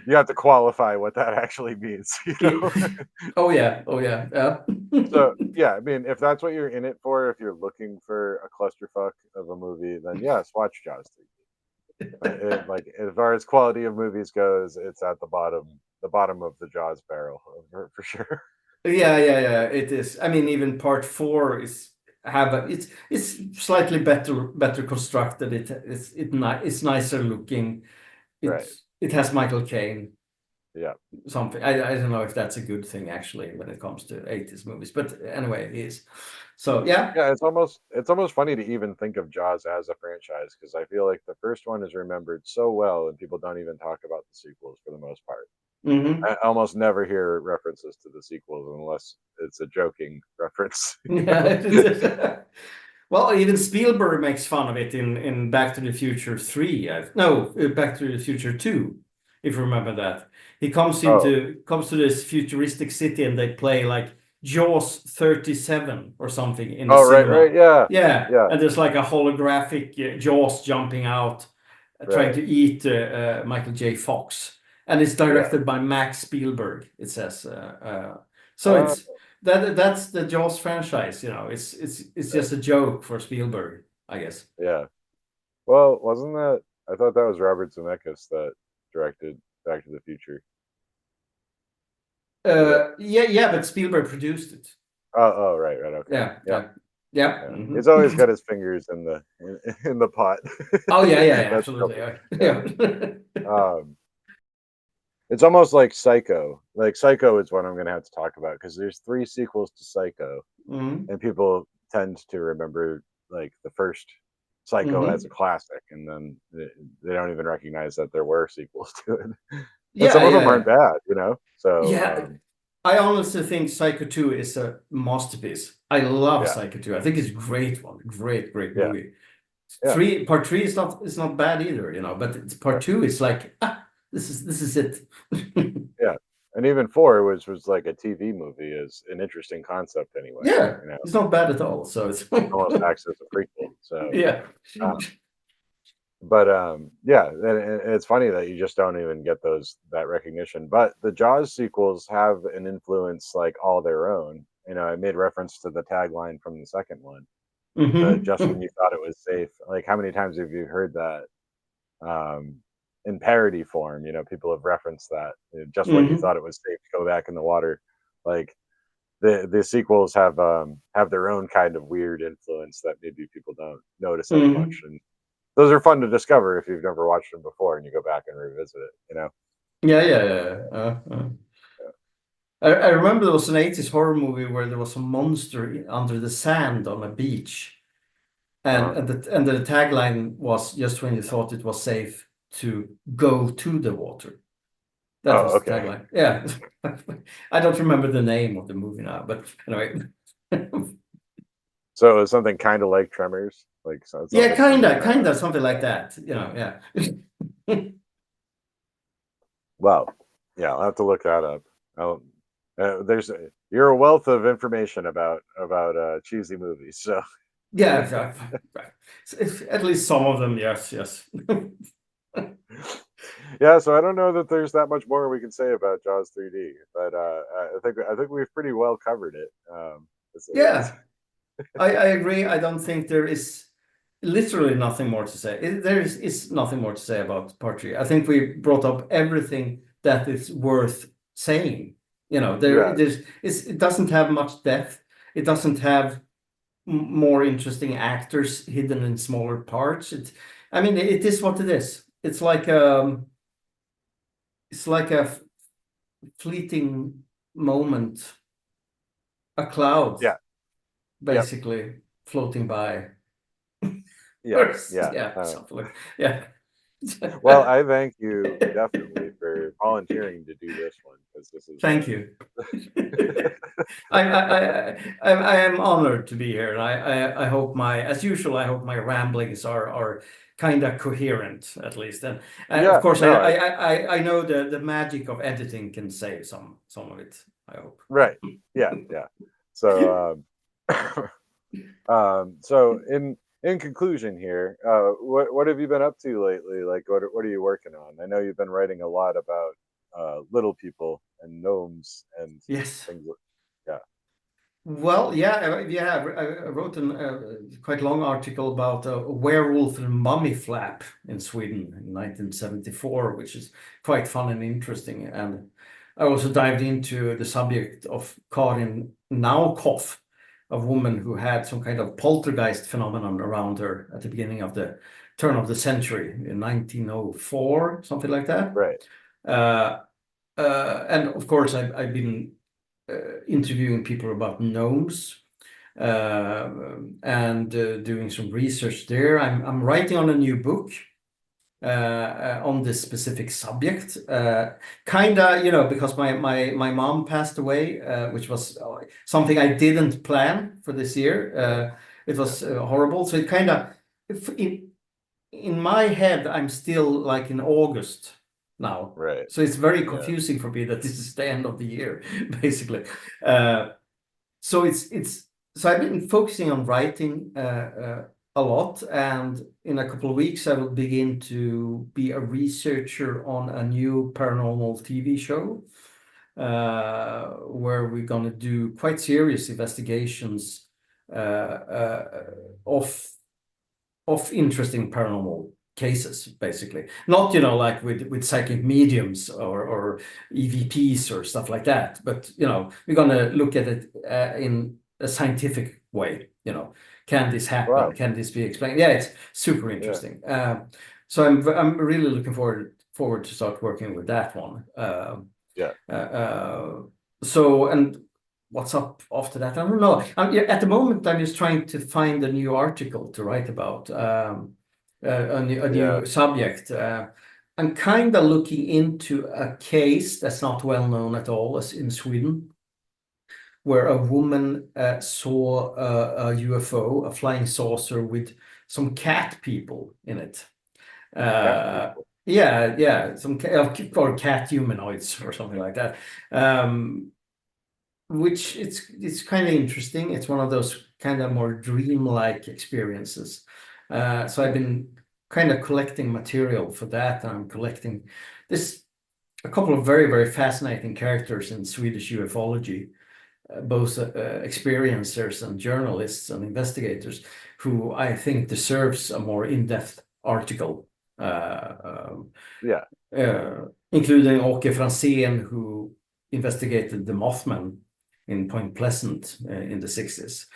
you have to qualify what that actually means. Oh yeah, oh yeah, yeah. So yeah, I mean, if that's what you're in it for, if you're looking for a clusterfuck of a movie, then yes, watch Jaws 3. Like as far as quality of movies goes, it's at the bottom of the Jaws barrel for sure. Yeah, yeah, yeah. It is. I mean, even part four is it's slightly better constructed. It's nicer looking. Right. It has Michael Caine. Yeah. Something I don't know if that's a good thing actually when it comes to 80s movies, but anyway, it is. So yeah. Yeah, it's almost funny to even think of Jaws as a franchise because I feel like the first one is remembered so well and people don't even talk about the sequels for the most part. Hmm. I almost never hear references to the sequels unless it's a joking reference. Yeah. Well, even Spielberg makes fun of it in Back to the Future 3. No, Back to the Future 2, if you remember that. He Oh, comes to this futuristic city and they play like Jaws 37 or something in the oh, right, cinema. yeah, Yeah, yeah, and there's like a holographic Jaws jumping out, trying right, to eat Michael J. Fox. And it's yeah. directed by Max Spielberg, it says. So Uh, that's the Jaws franchise, it's just a joke for Spielberg, I guess. yeah. Well, wasn't that? I thought that was Robert Zemeckis that directed Back to the Future. Was it? Yeah, but Spielberg produced it. Oh, right, okay, Yeah, yeah, yeah, yeah. yeah. He's Mhm. always got his fingers in the pot. Oh yeah, That's absolutely. Spielberg. Yeah. Yeah. Um, it's almost like Psycho. Like Psycho is what I'm going to have to talk about because there's three sequels to Psycho, Hmm. and people tend to remember like the first Psycho as a Hmm. classic, and then they don't even recognize that there were sequels to it, and some Yeah, of them yeah, aren't bad, you know. yeah. So I honestly think Psycho 2 is a masterpiece. I love yeah, Psycho 2. I think it's a great one. Great yeah, movie. yeah, Part three is not bad either, but yeah, part two is like, this is it. yeah. And even four was like a TV movie is an interesting concept anyway. Yeah, You know, it's not bad at all. So it's almost acts as a prequel. So yeah. uh, but yeah, and it's funny that you just don't even get that recognition, but the Jaws sequels have an influence like all their own. I made reference to the tagline from the second one, just when Hmm. you thought it was safe. Like, how many times have you heard that um in parody form? People have referenced that, just when you Hmm. thought it was safe to go back in the water. Like, the sequels have their own kind of weird influence that maybe people don't notice as much, Hmm. and those are fun to discover if you've never watched them before and you go back and revisit it. Yeah, yeah, yeah. I remember there was an 80s horror movie where there was a monster under the sand on a beach, Uh-huh. and the tagline was just when you thought it was safe to go to the water. That Oh, was the okay. tagline. Yeah. I don't remember the name of the movie now, but anyway. So it's something kind of like Tremors, like Yeah, something similar to that. kinda, something like that. Yeah. Wow. Yeah, I'll have to look that up. You're a wealth of information about cheesy movies. So Yeah, yeah, right. At least some of them, yes, yes. yeah, so I don't know that there's that much more we can say about Jaws 3D, but I think we've pretty well covered it. Yeah, I agree. I don't think there is literally nothing more to say. There is nothing more to say about part three. I think we brought up everything that is worth saying. Yeah, It doesn't have much depth. It doesn't have more interesting actors hidden in smaller parts. I mean, it is what it is. It's like a fleeting moment, a cloud yeah, yep, basically floating by. yeah, Or yeah. yeah, something like yeah. Well, I thank you definitely for volunteering to do this one, because this is. Thank you. I am honored to be here, and I hope as usual, I hope my ramblings are kind of coherent at least. And of course, I know the magic of editing can save some of it, I hope. Right. Yeah. So, so in conclusion here, what have you been up to lately? Like, what are you working on? I know you've been writing a lot about little people and gnomes and yes. things. Yeah. Well, yeah. I wrote a quite long article about a werewolf and mummy flap in Sweden in 1974, which is quite fun and interesting. And I also dived into the subject of Karin Naukoff, a woman who had some kind of poltergeist phenomenon around her at the beginning of the turn of the century in 1904, something like that. Right. And of course, I've been interviewing people about gnomes and doing some research there. I'm writing on a new book on this specific subject, because my mom passed away, which was something I didn't plan for this year. It was horrible. So it kind of, in my head, I'm still like in August now. Right. So it's very confusing for me that this is the end of the year, basically. So I've been focusing on writing a lot, and in a couple of weeks I will begin to be a researcher on a new paranormal TV show where we're going to do quite serious investigations of interesting paranormal cases, basically. Not like with psychic mediums or EVPs or stuff like that, but we're going to look at it in a scientific way. Can this happen? Wow. Can this be explained? Yeah, it's super interesting. So I'm really looking forward to start working with that one. So, and what's up after that? I don't know. At the moment, I'm just trying to find a new article to write about, a new subject. I'm kind of looking into a case that's not well known at all as in Sweden, where a woman saw a UFO, a flying saucer with some cat people in it. Some cat humanoids or something like that. Which it's kind of interesting. It's one of those kind of more dreamlike experiences. So I've been kind of collecting material for that. I'm collecting a couple of very, very fascinating characters in Swedish ufology, both experiencers and journalists and investigators, who I think deserves a more in-depth article. Including Åke Franzén, who investigated the Mothman in Point Pleasant in the 60s.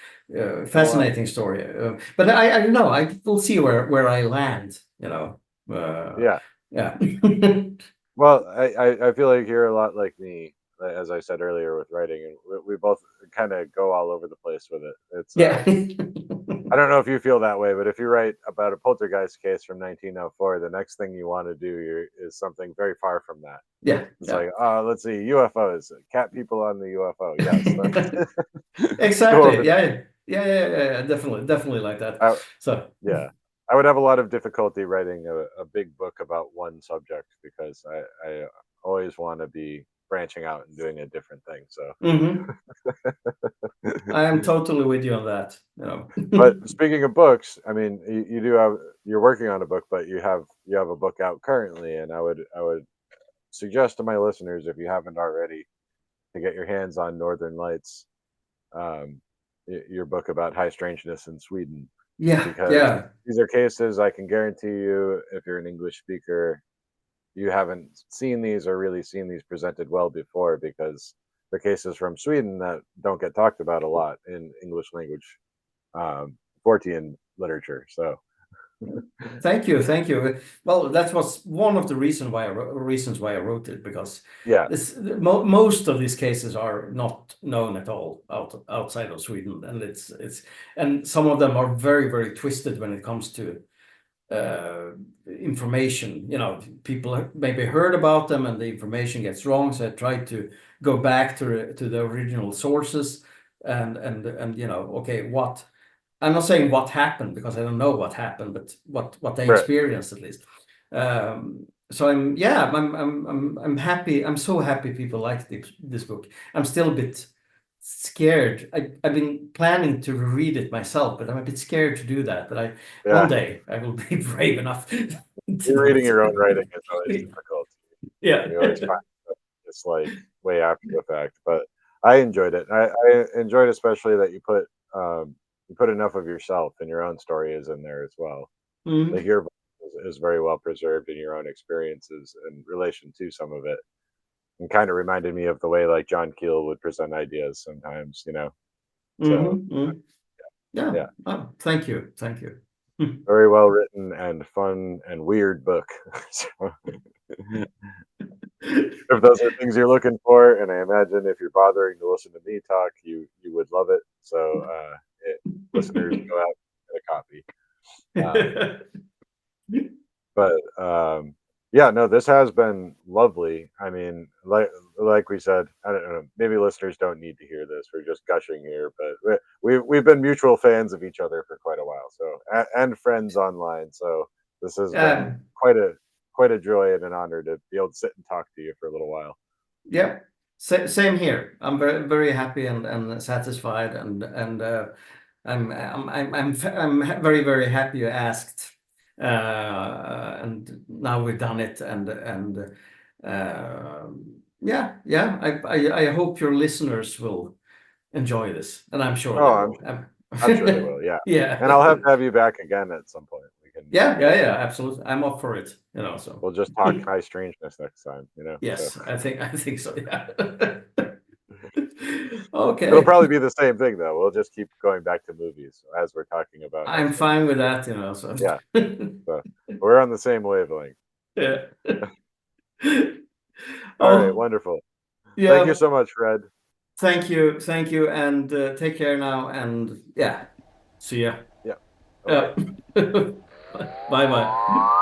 Fascinating story. But I don't know. I will see where I land, Well, I feel like you're a lot like me, as I said earlier, with writing, and we both kind of go all over the place with it. It's I don't know if you feel that way, but if you write about a poltergeist case from 1904, the next thing you want to do is something very far from that. It's like, let's see, UFOs, cat people on the UFO. Yes. Exactly. Yeah. Definitely like that. I would have a lot of difficulty writing a big book about one subject, because I always want to be branching out and doing a different thing. So I am totally with you on that. But speaking of books, I mean, you're working on a book, but you have a book out currently, and I would suggest to my listeners, if you haven't already, to get your hands on Northern Lights, your book about high strangeness in Sweden. Because these are cases I can guarantee you, if you're an English speaker, you haven't seen these or really seen these presented well before, because they're cases from Sweden that don't get talked about a lot in English language Fortean literature. So thank you. Well, that was one of the reasons why I wrote it, because most of these cases are not known at all outside of Sweden, and and some of them are very, very twisted when it comes to information. People maybe heard about them and the information gets wrong. So I tried to go back to the original sources and okay, what I'm not saying what happened because I don't know what happened, but what they experienced at least. So I'm happy. I'm so happy people like this book. I'm still a bit scared. I've been planning to read it myself, but I'm a bit scared to do that. But one day I will be brave enough. You're reading your own writing is always difficult. Yeah. You always find it's like way after the fact. But I enjoyed it. I enjoyed especially that you put enough of yourself and your own story is in there as well. Mhm. Like your voice is very well preserved in your own experiences in relation to some of it. And kind of reminded me of the way like John Keel would present ideas sometimes, So Yeah. yeah, Oh, thank you. very well written and fun and weird book. So, if those are things you're looking for, and I imagine if you're bothering to listen to me talk, you would love it. So, listeners, go out and get a copy. But yeah, no, this has been lovely. I mean, like we said, I don't know, maybe listeners don't need to hear this. We're just gushing here, but we've been mutual fans of each other for quite a while, so and friends online. So this has been quite a joy and an honor to be able to sit and talk to you for a little while. Yeah, same here. I'm very very happy and satisfied I'm very very happy you asked, and now we've done it I hope your listeners will enjoy this, and I'm sure Oh, they I'm will. I'm sure they will. Yeah, Yeah. and I'll have to have you back again at some point. We can Yeah, absolutely. I'm up for it, so. we'll just talk high strangeness next time. So. Yes, I think so. Yeah. It'll Okay. probably be the same thing though. We'll just keep going back to movies as we're talking about high I'm fine strangeness. with that, so. Yeah, so we're on the same wavelength. Yeah. All right, Oh, wonderful. Thank you yeah. so much, Fred. Thank you, and take care now, and yeah, see ya. Yeah. Yeah. Okay. Bye bye.